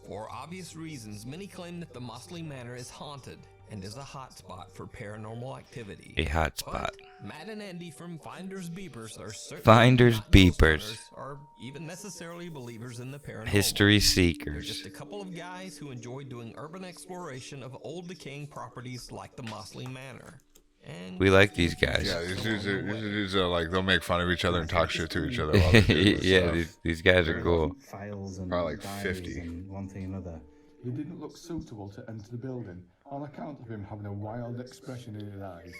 For obvious reasons, many claim that the Mossley Manor is haunted and is a hotspot for paranormal activity. A hotspot. But Matt and Andy from Finders Beepers are certainly Finders not ghost Beepers. hunters or even necessarily believers in the paranormal. History They're seekers. just a couple of guys who enjoy doing urban exploration of old decaying properties like the Mossley Manor. And We like these guys. Yeah, these dudes are like, they'll make fun of each other and talk shit to each other while they do this Yeah, stuff. these guys are cool. Files and Probably like diaries 50. and one thing and another. He didn't look suitable to enter the building on account of him having a wild expression in his eyes.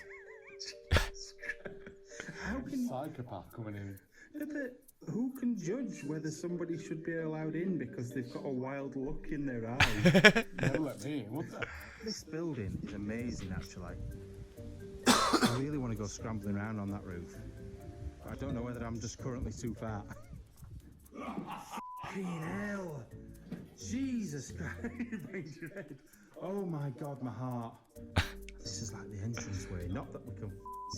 How can Psychopath coming in. Yeah, but who can judge whether somebody should be allowed in because they've got a wild look in their eyes? Never let me in, would they? This building is amazing, actually. I really want to go scrambling around on that roof. I don't know whether I'm just currently too fat. Fucking hell! Jesus Christ, it brings your head. Oh my God, my heart. This is like the entranceway. Not that we can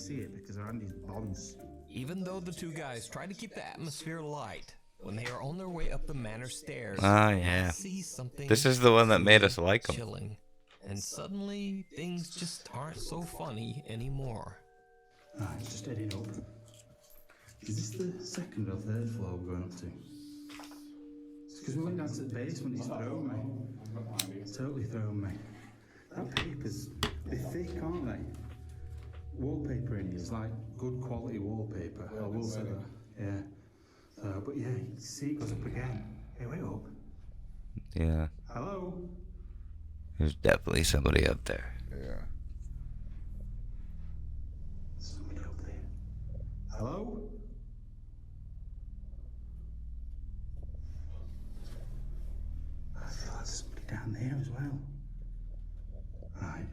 see it because our Andy's bonds. Even though the two guys try to keep the atmosphere light, when they are on their way up the manor stairs, Oh, they yeah. see something. This is the one that made us like him. Chilling, and suddenly things just aren't so funny anymore. Right, just heading up. Is this the second or third floor we're going up to? It's because we went down to the basement, it's thrown me. It's totally thrown me. That paper's, they're thick, aren't they? Wallpaper in here is like good quality wallpaper. I will say that. Yeah. But yeah, you see it goes up again. Hey, wait up. Yeah. Hello? There's definitely somebody up there. Yeah. Somebody up there. Hello? I feel like there's somebody down there as well. Right,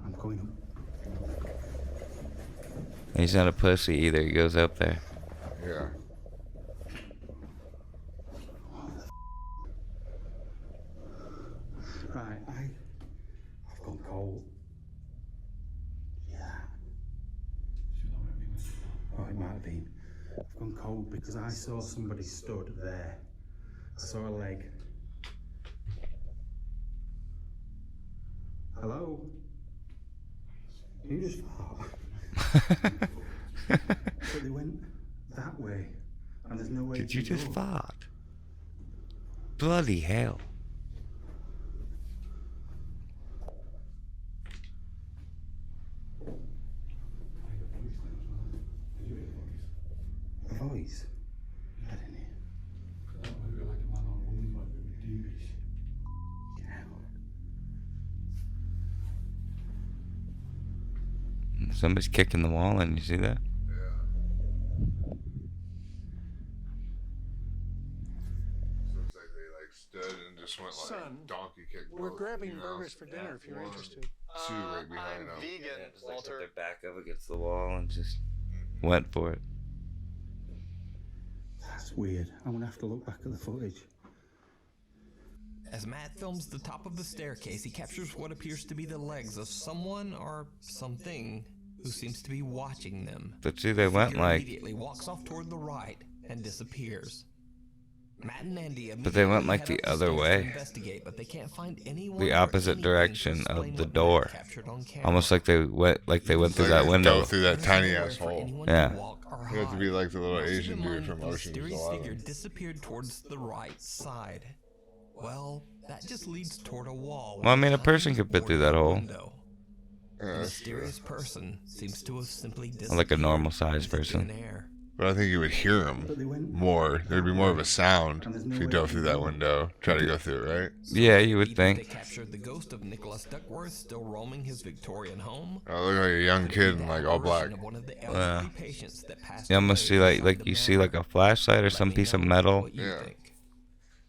I'm going up. He's not a pussy either. He goes up there. Yeah. Right, I've gone cold. Yeah. Oh, it might have been. I've gone cold because I saw somebody stood there. I saw a leg. Hello? You just fart. But they went that way, and there's no way. Did to you just go. fart? Bloody hell. A voice? I didn't hear. Somebody's kicking the wall, and you see that? Looks like they like stood and just went like Son, donkey kick. we're both, grabbing you know? burgers for dinner if you're One, interested. Two right behind them. Yeah, just like put their back up against the wall and just went for it. That's weird. I'm gonna have to look back at the footage. As Matt films the top of the staircase, he captures what appears to be the legs of someone or something who seems to be watching them. But see, they went Figure like. immediately walks off toward the right and disappears. Matt and Andy But they went like immediately the head up other stairs to way. investigate, but they can't find anyone The or opposite anything direction to of explain the what Matt door. captured on camera. Almost like they went through that Like window. Go through that tiny ass hole. anyone to Yeah. walk or You have to be like the little Now, keep Asian in dude mind from the Ocean's mysterious figure 11. disappeared towards the right side. Well, that just leads toward a wall. Well, I mean, a with person could fit through that hole. window. Yeah, The that's mysterious person seems to have simply Or like a disappeared normal sized into thin person. air. But I think you would hear him more. There'd be more of a sound if you dove through that window. Try to go through it, right? Yeah, you would They think. captured the ghost of Nicholas Duckworth still roaming his Victorian home. I look like a young kid in like all black. Of one of the Yeah. elderly patients that passed You almost see away like you see like a flashlight or some piece of metal. what you think.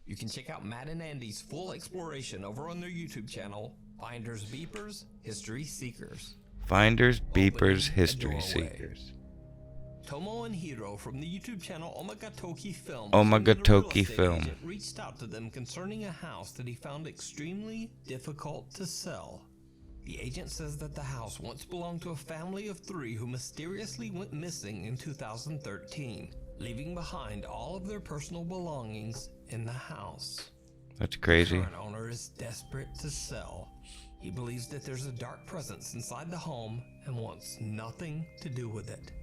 You can check out Matt and Andy's full exploration over on their YouTube channel, Finders Beepers, History Seekers. Finders, beepers, history doorway. seekers. Tomo and Hiro from the YouTube channel Omagatoki Film Omagatoki Film. reached out to them concerning a house that he found extremely difficult to sell. The agent says that the house once belonged to a family of 3 who mysteriously went missing in 2013, leaving behind all of their personal belongings in the house. That's crazy. The current owner is desperate to sell. He believes that there's a dark presence inside the home and wants nothing to do with it.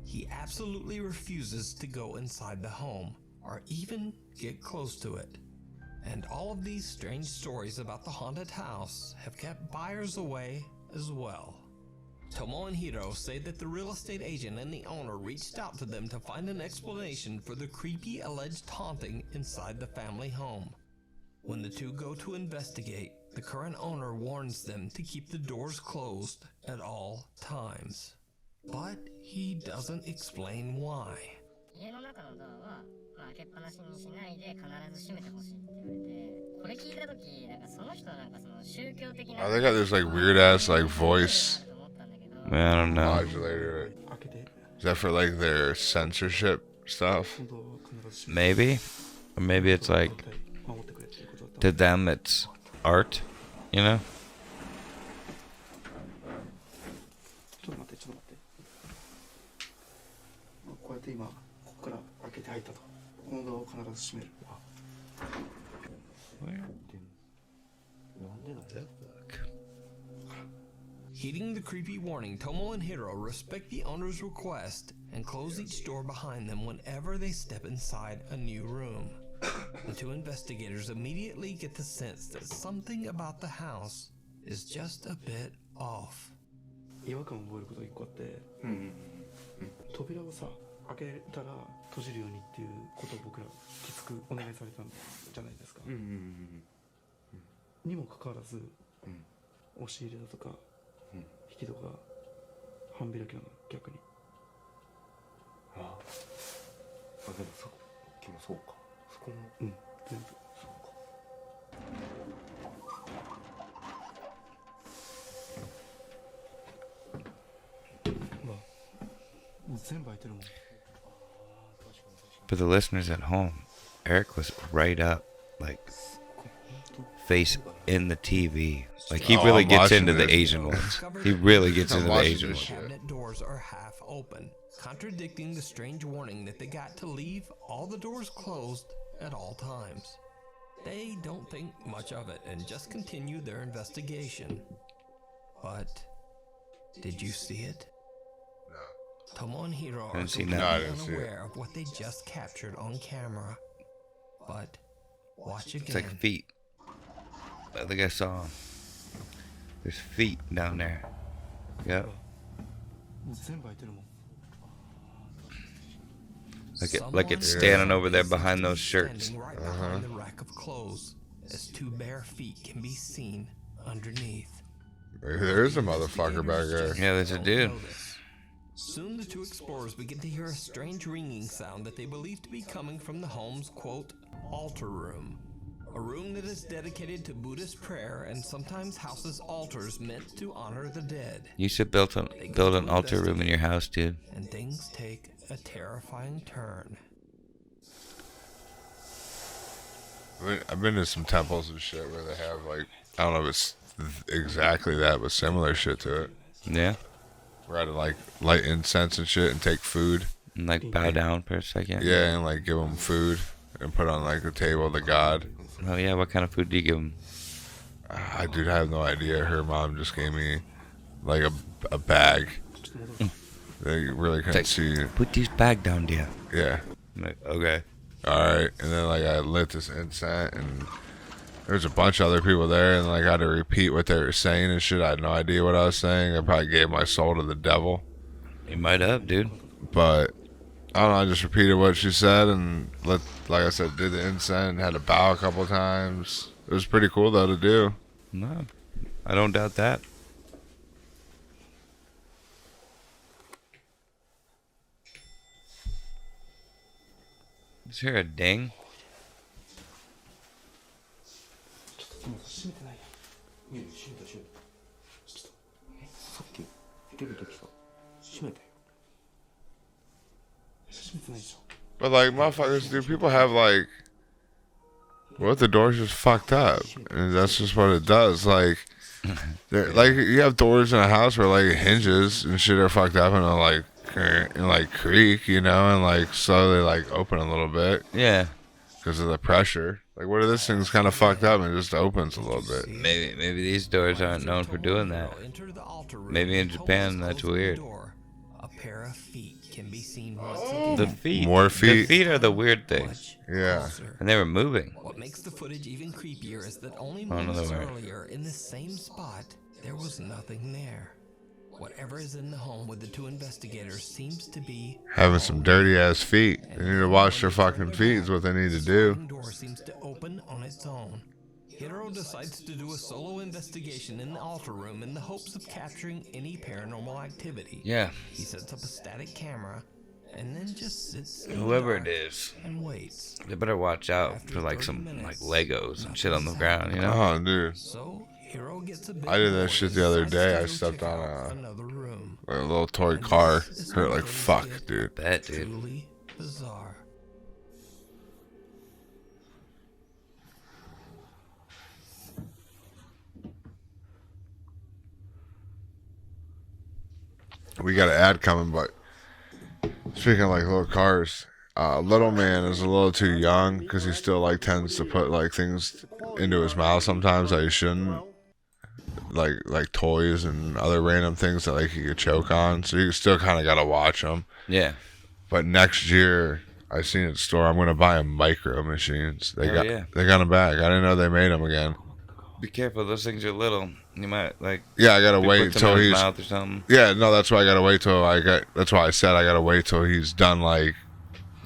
He absolutely refuses to go inside the home or even get close to it. And all of these strange stories about the haunted house have kept buyers away as well. Tomo and Hiro say that the real estate agent and the owner reached out to them to find an explanation for the creepy alleged haunting inside the family home. When the two go to investigate, the current owner warns them to keep the doors closed at all times. But he doesn't explain why. 家の中のドアは、開けっぱなしにしないで必ず閉めてほしいって言われて、これ聞いたとき、なんかその人はなんかその宗教的な Oh, they got this like weird ass like voice Man, I don't know. modulator. Is that for like their censorship stuff? Maybe. Or maybe it's like to them it's art, you know? ちょっと待ってちょっと待って。こうやって今ここから開けて入ったと。このドアを必ず閉める。Heeding the creepy warning, Tomo and Hiro respect the owner's request and close each door behind them whenever they step inside a new room. The two investigators immediately get the sense that something about the house is just a bit off. 違和感を覚えることが一個あって、扉をさ開けたら閉じるようにっていうことを僕らきつくお願いされたんじゃないですか。にもかかわらず、押し入れだとか、引き戸が半開きなの逆に。あでもさっきもそうか。そこも全部そうか。For the listeners at home, Eric was right up, like face in the TV. Like he really gets into the Asian ones. He really gets into the Asian ones. Cabinet doors are half open, contradicting the strange warning that they got to leave all the doors closed at all times. They don't think much of it and just continue their investigation. But did you see it? Tomo and Hiro are completely unaware of what they just captured on camera. But watch again. It's like feet. I think I saw them. There's feet down there. Yep. Like it's standing over there behind those shirts. Right behind the rack of clothes, as two bare feet can be seen underneath. Maybe there is a motherfucker back there. Yeah, there's a dude. Soon the two explorers begin to hear a strange ringing sound that they believe to be coming from the home's, quote, altar room. A room that is dedicated to Buddhist prayer and sometimes houses altars meant to honor the dead. You should build an altar room in your house, dude. And things take a terrifying turn. I've been to some temples and shit where they have like, I don't know if it's exactly that, but similar shit to it. Yeah. Where I had to like light incense and shit and take food. And like bow down for a second. Yeah, and like give them food and put on like a table to God. Oh yeah, what kind of food do you give them? I have no idea. Her mom just gave me like a bag. They really couldn't see. Put this bag down there. Yeah. I'm like, okay. Alright. And then like I lit this incense and there's a bunch of other people there and like I had to repeat what they were saying and shit. I had no idea what I was saying. I probably gave my soul to the devil. You might have, dude. But I don't know, I just repeated what she said and like I said, did the incense and had to bow a couple times. It was pretty cool though to do. No, I don't doubt that. Is here a ding? But like motherfuckers, dude, people have like, what if the door's just fucked up? And that's just what it does. Like, like you have doors in a house where like hinges and shit are fucked up and like creak, you know, and like slowly like open a little bit. Yeah. Because of the pressure. Like, what if this thing's kind of fucked up and it just opens a little bit? Maybe these doors aren't known for doing that. Maybe in Japan that's weird. A pair of feet can be seen once again. The feet. More feet. The feet are the weird thing. Yeah. And they were moving. What makes the footage even creepier is that only moments earlier, in the same spot, there was nothing there. Whatever is in the home with the two investigators seems to be having some dirty ass feet. They need to wash their fucking feet is what they need to do. The door seems to open on its own. Hiro decides to do a solo investigation in the altar room in the hopes of capturing any paranormal activity. Yeah. He sets up a static camera and then just sits whoever it is and waits. They better watch out for like some like Legos and shit on the ground, you know? Oh, dude. So Hiro gets a I did that shit the other day. I stepped on a little toy car. Hurt like fuck, dude. Bet, dude. Truly bizarre. we got an ad coming, but speaking of like little cars, little man is a little too young because he still like tends to put like things into his mouth sometimes that he shouldn't, like toys and other random things that like he could choke on. So you still kind of gotta watch him. Yeah. But next year, I seen at the store, I'm gonna buy him micro machines. They got them back. I didn't know they made them again. Be careful, those things are little. You might like. Yeah, I gotta wait till he's. Mouth or something. Yeah, no, that's why I gotta wait till That's why I said I gotta wait till he's done like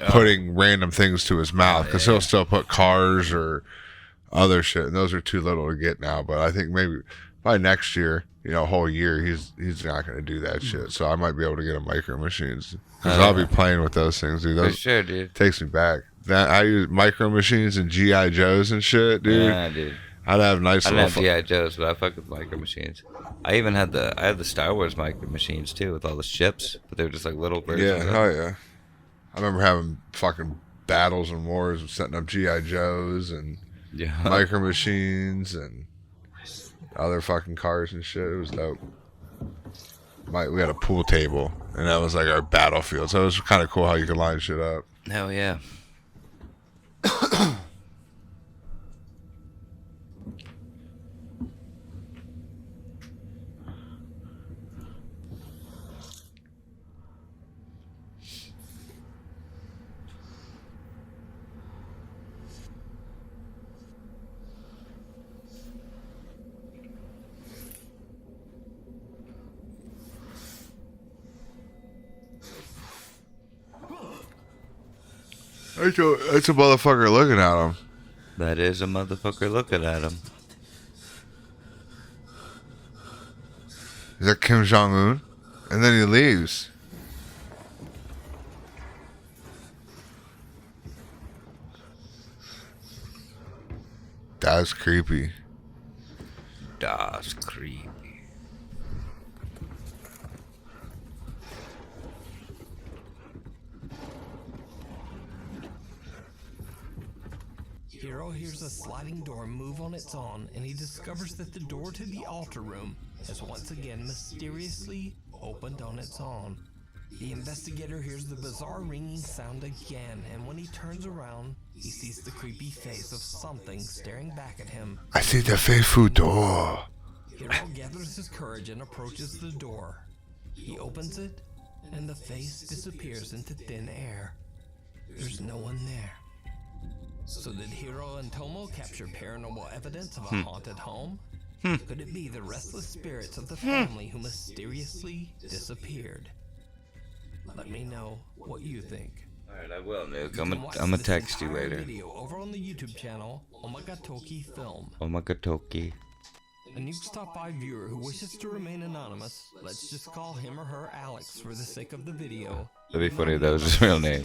putting random things to his mouth, because he'll still put cars or other shit, and those are too little to get now. But I think maybe by next year, a whole year, he's not gonna do that shit. So I might be able to get him micro machines, because I'll be playing with those things, dude. For sure, dude. Takes me back. That I use micro machines and GI Joes and shit, dude. Yeah, dude. I'd have nice. I didn't have GI Joes, but I fuck with micro machines. I even had the Star Wars micro machines too, with all the ships, but they were just like little versions. Yeah, hell yeah. I remember having fucking battles and wars and setting up GI Joes and micro machines and other fucking cars and shit. It was dope. We had a pool table, and that was like our battlefield. So it was kind of cool how you could line shit up. Hell yeah. That's a motherfucker looking at him. That is a motherfucker looking at him. Is that Kim Jong-un? And then he leaves. That's creepy. That's creepy. Hero hears a sliding door move on its own, and he discovers that the door to the altar room has once again mysteriously opened on its own. The investigator hears the bizarre ringing sound again, and when he turns around, he sees the creepy face of something staring back at him. I see the faithful door. Hero gathers his courage and approaches the door. He opens it, and the face disappears into thin air. There's no one there. So did Hiro and Tomo capture paranormal evidence of a haunted home? Could it be the restless spirits of the family who mysteriously disappeared? Let me know what you think. Alright, I will, Nuke. I'm gonna text you later. Video over on the YouTube channel, Omagatoki Film. Omagatoki. A Nuke's Top 5 viewer who wishes to remain anonymous, let's just call him or her Alex for the sake of the video. That'd be funny if that was his real name.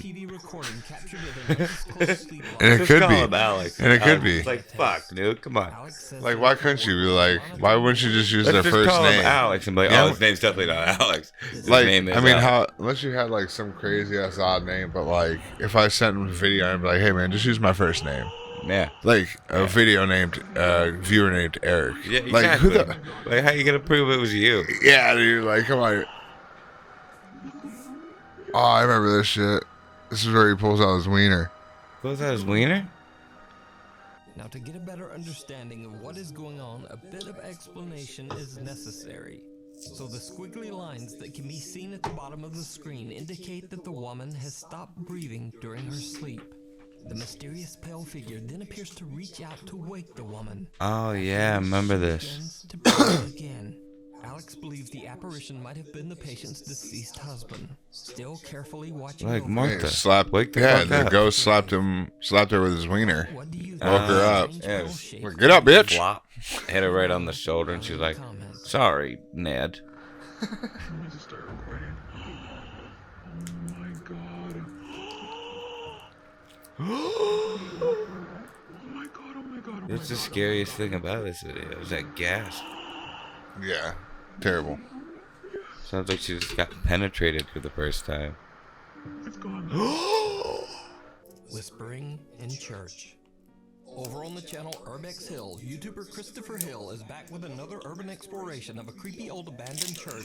And it could be. Alex. And it could be. It's like, fuck, dude, come on. Like, why couldn't you be like, why wouldn't you just use Let's their just first call name? him Alex and be like, Yeah. oh, his name's definitely not Alex. His Like, name is I mean, Alex. unless you had like some crazy ass odd name, but like, if I sent him a video, I'd be like, hey man, just use my first name. Yeah. Like a video named, viewer named Eric. Yeah, exactly. Like, who the? Like, how you gonna prove it was you? Yeah, dude. Like, come on. Oh, I remember this shit. This is where he pulls out his wiener. Pulls out his wiener? Now, to get a better understanding of what is going on, a bit of explanation is necessary. So the squiggly lines that can be seen at the bottom of the screen indicate that the woman has stopped breathing during her sleep. The mysterious pale figure then appears to reach out to wake the woman. Oh, yeah, I remember this. Begins to breathe again. Alex believes the apparition might have been the patient's deceased husband. Still carefully watching Like over Martha. Wake the yeah, fuck the up. ghost slapped her with his wiener. Woke her up. Yeah, Like, get up, bitch. Flop. Hit her right on the shoulder, and she's like, sorry, Ned. That's the scariest thing about this video, is that gasp. Yeah, terrible. Sounds like she just got penetrated for the first time. Whispering in church. Over on the channel Urbex Hill, YouTuber Christopher Hill is back with another urban exploration of a creepy old abandoned church.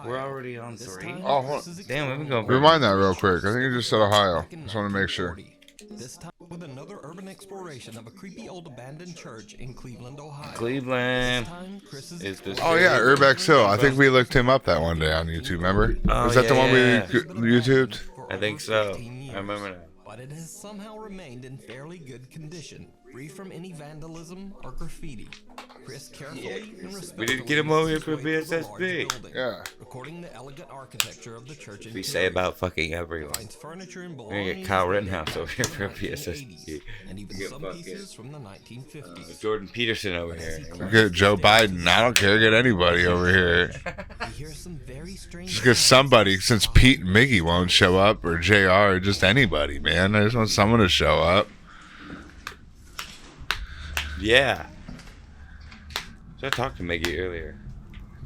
We're already on 3. Oh, hold on. Damn, we've been going. Rewind that real quick. I think you just said Ohio. Just want to make sure. This time with another urban exploration of a creepy old abandoned church in Cleveland, Ohio. Cleveland. Is this Oh yeah, Urbex Hill. I think we looked him up that one day on YouTube. Remember? Was that the one we YouTubed? I think so. I remember now. But it has somehow remained in fairly good condition, free from any vandalism or graffiti. Chris carefully and respectfully. We didn't get him over here for BSSB. Yeah. Recording the elegant architecture of the church. We say about fucking everyone. Furniture and We're gonna get Kyle Rittenhouse over here for BSSB. And even some pieces from the 1950s. Jordan Peterson over here. Get Joe Biden. I don't care. Get anybody over here. Just get somebody. Since Pete and Miggy won't show up, or JR, or just anybody, man. I just want someone to show up. Yeah. So I talked to Miggy earlier.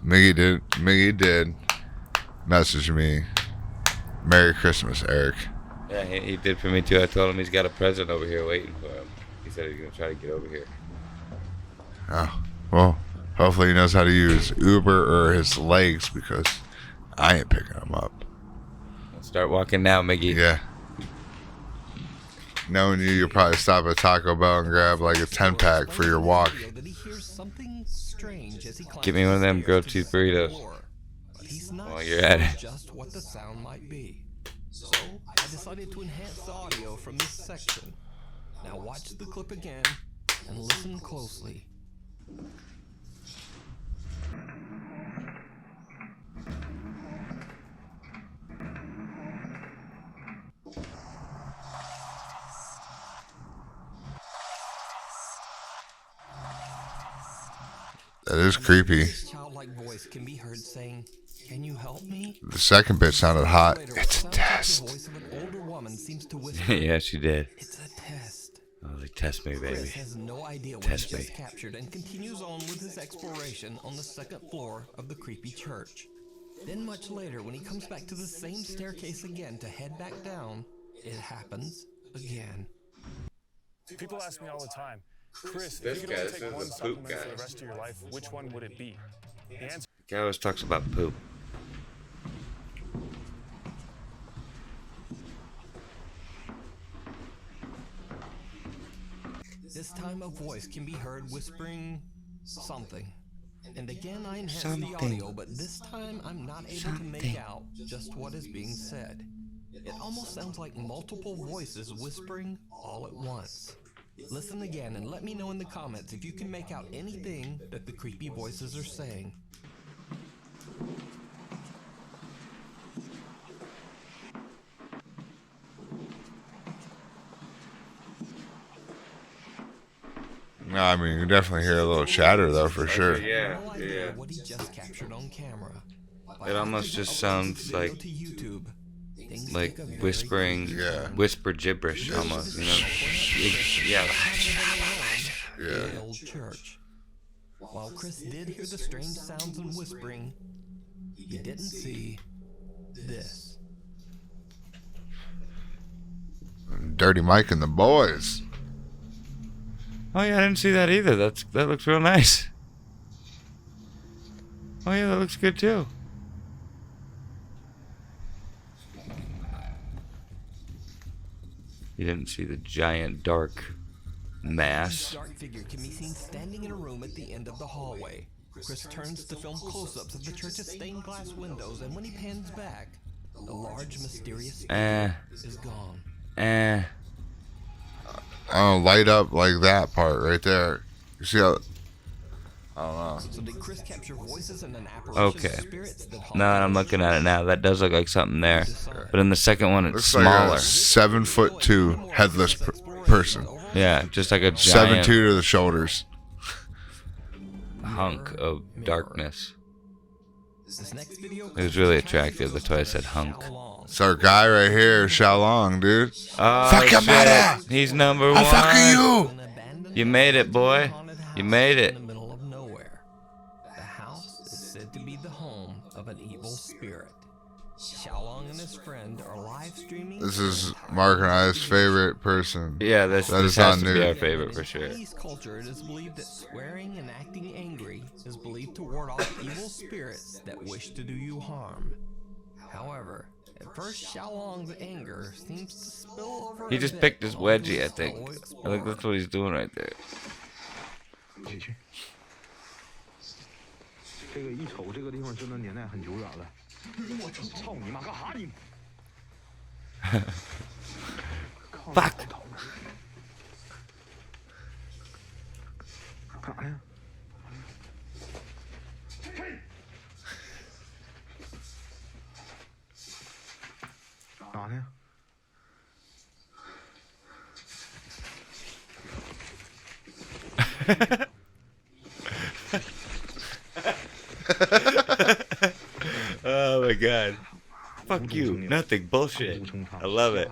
Miggy did message me. Merry Christmas, Eric. Yeah, he did for me too. I told him he's got a present over here waiting for him. He said he's gonna try to get over here. Oh, well, hopefully he knows how to use Uber or his legs, because I ain't picking him up. Start walking now, Miggy. Yeah. Knowing you'll probably stop at Taco Bell and grab like a 10-pack for your walk. Get me one of them grilled cheese burritos while you're at it. Just what the sound might be. So I decided to enhance the audio from this section. Now watch the clip again and listen closely. That is creepy. Childlike voice can be heard saying, "Can you help me?" The second bit sounded hot. It's a test. Yeah, she did. It's a test. I was like, test me, baby. Chris has no idea what Test he me. just captured and continues on with his exploration on the second floor of the creepy church. Then much later, when he comes back to the same staircase again to head back down, it happens again. People ask me all the time, Chris, This if you guy, could only this take is one a poop supplement guy. for the rest of your life, which one would it be? The answer The guy always talks about poop. This time a voice can be heard whispering something. And again I enhance Something. the audio, but this time I'm not able to make out just what is being said. It almost sounds like multiple voices whispering all at once. Listen again and let me know in the comments if you can make out anything that the creepy voices are saying. No, I mean, you definitely hear a little chatter, though, for sure. Yeah, yeah. What he just captured on camera. It almost just sounds like whispering, whisper gibberish almost, you know? Yeah. The old church. While Chris did hear the strange sounds and whispering, he didn't see this. Dirty Mike and the boys. Oh yeah, I didn't see that either. That looks real nice. Oh yeah, that looks good too. You didn't see the giant dark mass. A dark figure can be seen standing in a room at the end of the hallway. Chris turns to film close-ups of the church's stained glass windows, and when he pans back, the large mysterious figure is gone. Oh, light up like that part right there. You see how? I don't know. So did Chris capture voices and an apparition Okay. of spirits that No, I'm looking at it now. That does look like something there. But in the second one, it's Looks smaller. like a 7'2" headless person. Yeah, just like a giant 7'2" to the shoulders. hunk of darkness. This next video It was really attractive. That's why I said hunk. It's our guy right here, Xiaolong, dude. Oh, Fuck your shit. mother! He's number I'm one. fucking you! You made it, boy. You made it. in the middle of nowhere. The house is said to be the home of an evil spirit. Xiaolong and his friend are live streaming. This is Mark and I's favorite person. Yeah, this is has on to be Nuke. our favorite for sure. In Chinese culture, it is believed that swearing and acting angry is believed to ward off evil spirits that wish to do you harm. However, at first Xiaolong's anger seems to spill over. He just picked his wedgie, I think. I think that's what he's doing right there. 这个一瞅这个地方真的年代很久远了。我操你妈，干啥你？Fuck！ 干啥呢？干啥呢？ Oh my god. Fuck you. Nothing. Bullshit. I love it.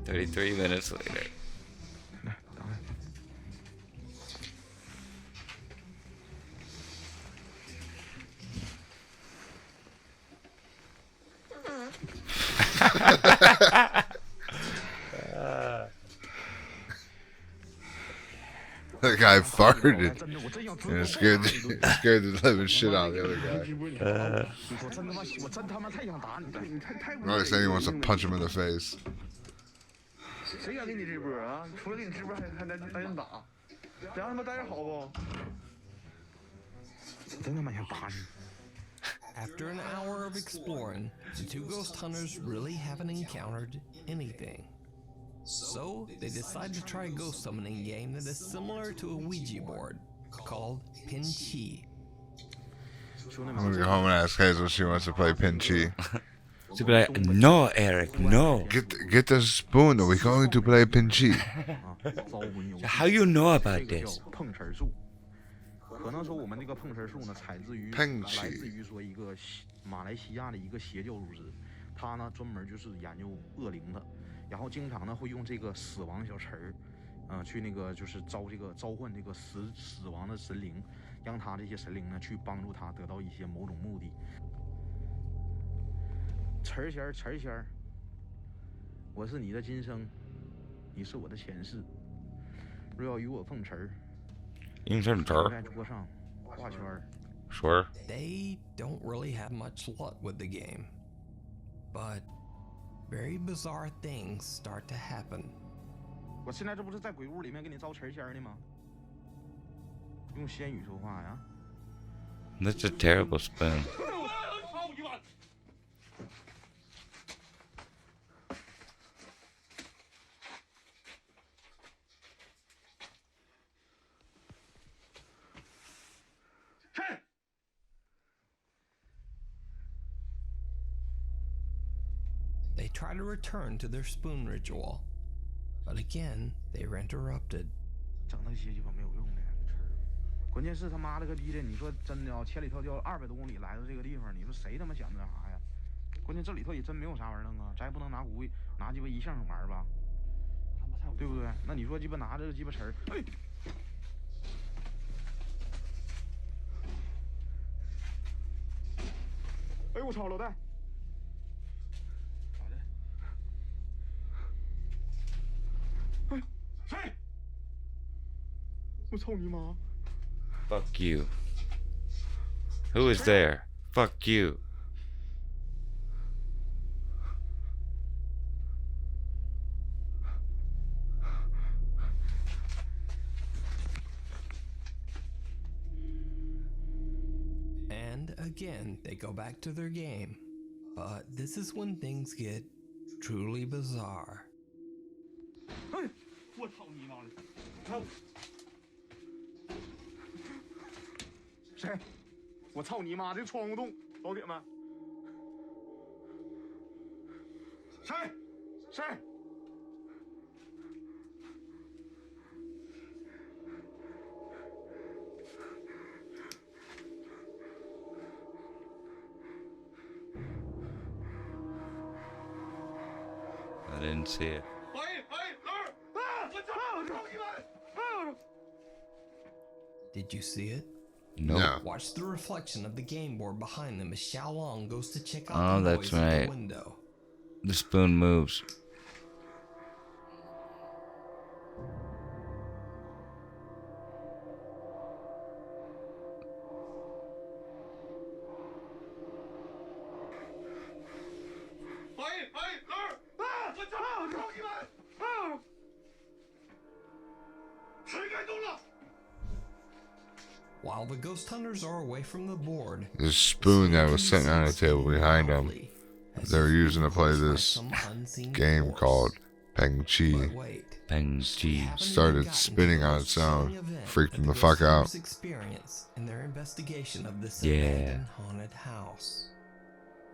33 minutes later. That guy farted. And it scared the living shit out of the other guy. Well, he's saying he wants to punch him in the face. 谁敢给你这波啊？除了给你这波还带人打，这样他妈待着好不？真他妈想打你！ After an hour of exploring, the two ghost hunters really haven't encountered anything. So, they decide to try a ghost summoning game that is similar to a Ouija board, called Pin Chi. I'm gonna go home and ask Hazel if she wants to play Pin Chi. She'll be like, no, Eric, no. Get the spoon, we're going to play Pin Chi. How you know about this? 可能说我们这个碰瓷术呢，来自于说一个马来西亚的一个邪教组织，他呢专门就是研究恶灵的，然后经常呢会用这个死亡小词儿，去那个就是召唤这个死亡的神灵，让他这些神灵呢去帮助他得到一些某种目的。词儿仙儿，我是你的今生，你是我的前世，若要与我碰瓷儿。 Sure. They don't really have much luck with the game, but very bizarre things start to happen. 我现在这不是在鬼屋里面给你招词仙呢吗？用仙语说话呀。 That's a terrible spin. They try to return to their spoon ritual, but again, they are interrupted. 整那些鸡巴没有用的，关键是他妈了个逼的！你说真的啊，千里迢迢200多公里来到这个地方，你说谁他妈想这啥呀？关键这里头也真没有啥玩意儿弄啊，咱也不能拿鸡巴一项玩吧，对不对？那你说鸡巴拿这个鸡巴词儿，哎我操，老戴！ 谁？我操你妈 Fuck you. Who is there? Fuck you. And again, they go back to their game. But this is when things get truly bizarre. 我操你妈的！谁？我操你妈！这窗户洞，老铁们，谁？谁？I didn't see it. Did you see it? No. Watch the reflection of the game board behind them as Xiaolong goes to check out Oh, the that's boys in right. the window. The spoon moves. While the ghost hunters are away from the board, This spoon that was sitting on the table behind them, they were using to play this game called Peng Chi. Peng Chi. Started spinning on its own. Freaked them the fuck out. Experience in their investigation of this Yeah. abandoned haunted house.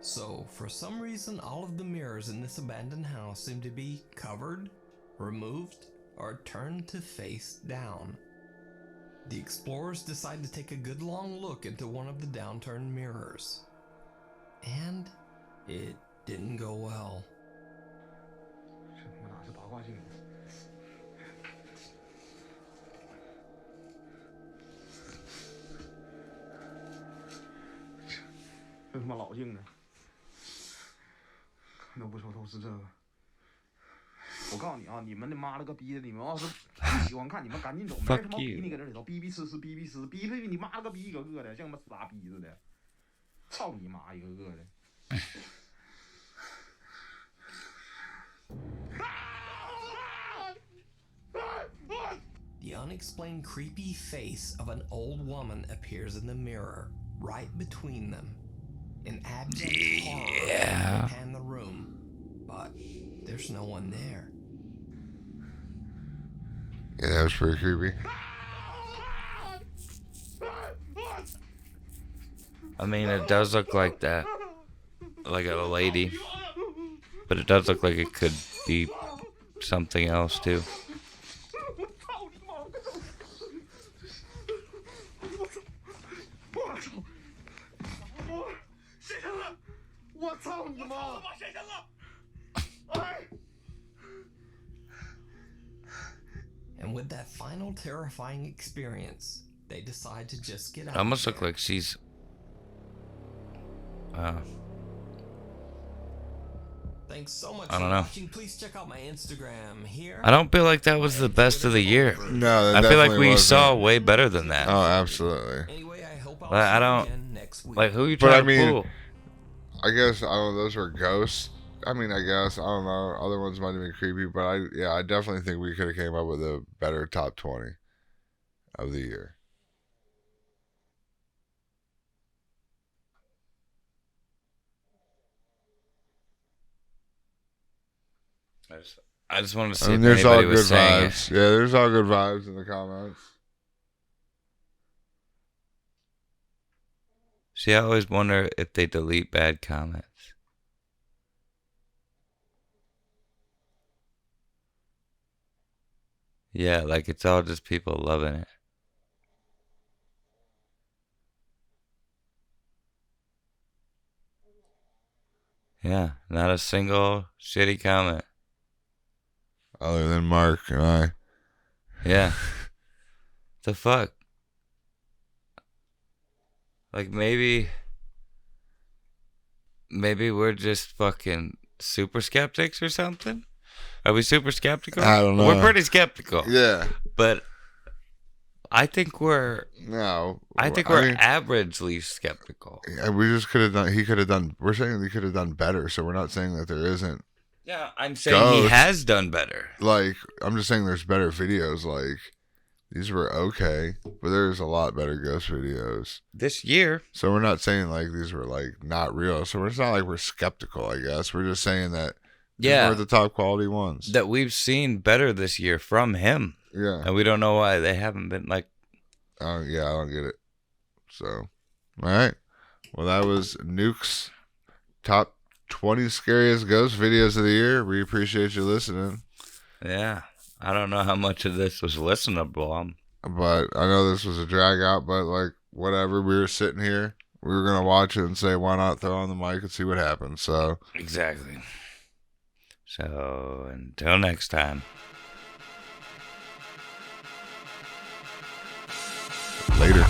So, for some reason, all of the mirrors in this abandoned house seem to be covered, removed, or turned to face down. The explorers decide to take a good long look into one of the downturned mirrors. And it didn't go well. Fuck you. The unexplained creepy face of an old woman appears in the mirror, right between them. In abject horror, they pan the room, but there's no one there. Yeah, that was pretty creepy. I mean, it does look like that. Like a lady. But it does look like it could be something else, too. And with that final terrifying experience, they decide to just get out. It almost looks like she's... Thanks so much I don't for know. watching. Please check out my Instagram here. I don't feel like that was the best of the year. No, that I feel like definitely we wasn't. saw way better than that. Oh, absolutely. Anyway, I hope But I don't... Like, who you But trying I mean, to fool? I guess, I don't know, those were ghosts. I mean, I guess, I don't know. Other ones might have been creepy, but I definitely think we could have came up with a better top 20 of the year. I just wanted to see I mean, if there's all anybody good was saying vibes. Yeah, there's all good vibes in the comments. See, I always wonder if they delete bad comments. Yeah, like it's all just people loving it. Yeah, not a single shitty comment. Other than Mark and I. Yeah. The fuck? Like maybe we're just fucking super skeptics or something? Are we super skeptical? I don't know. We're pretty skeptical. Yeah. But I think we're averagely skeptical. Yeah, we just could have done. He could have done. We're saying he could have done better. So we're not saying that there isn't. Yeah, I'm saying he has done better. Like, I'm just saying there's better videos. Like, these were okay, but there's a lot better ghost videos this year. So we're not saying like these were like not real. So it's not like we're skeptical. I guess we're just saying that these were the top quality ones that we've seen better this year from him. Yeah, and we don't know why they haven't been like. Oh yeah, I don't get it. So, all right. Well, that was Nuke's top 20 scariest ghost videos of the year. We appreciate you listening. Yeah, I don't know how much of this was listenable, but I know this was a drag out. But like whatever, we were sitting here, we were gonna watch it and say, why not throw on the mic and see what happens? So exactly. So until next time. Later.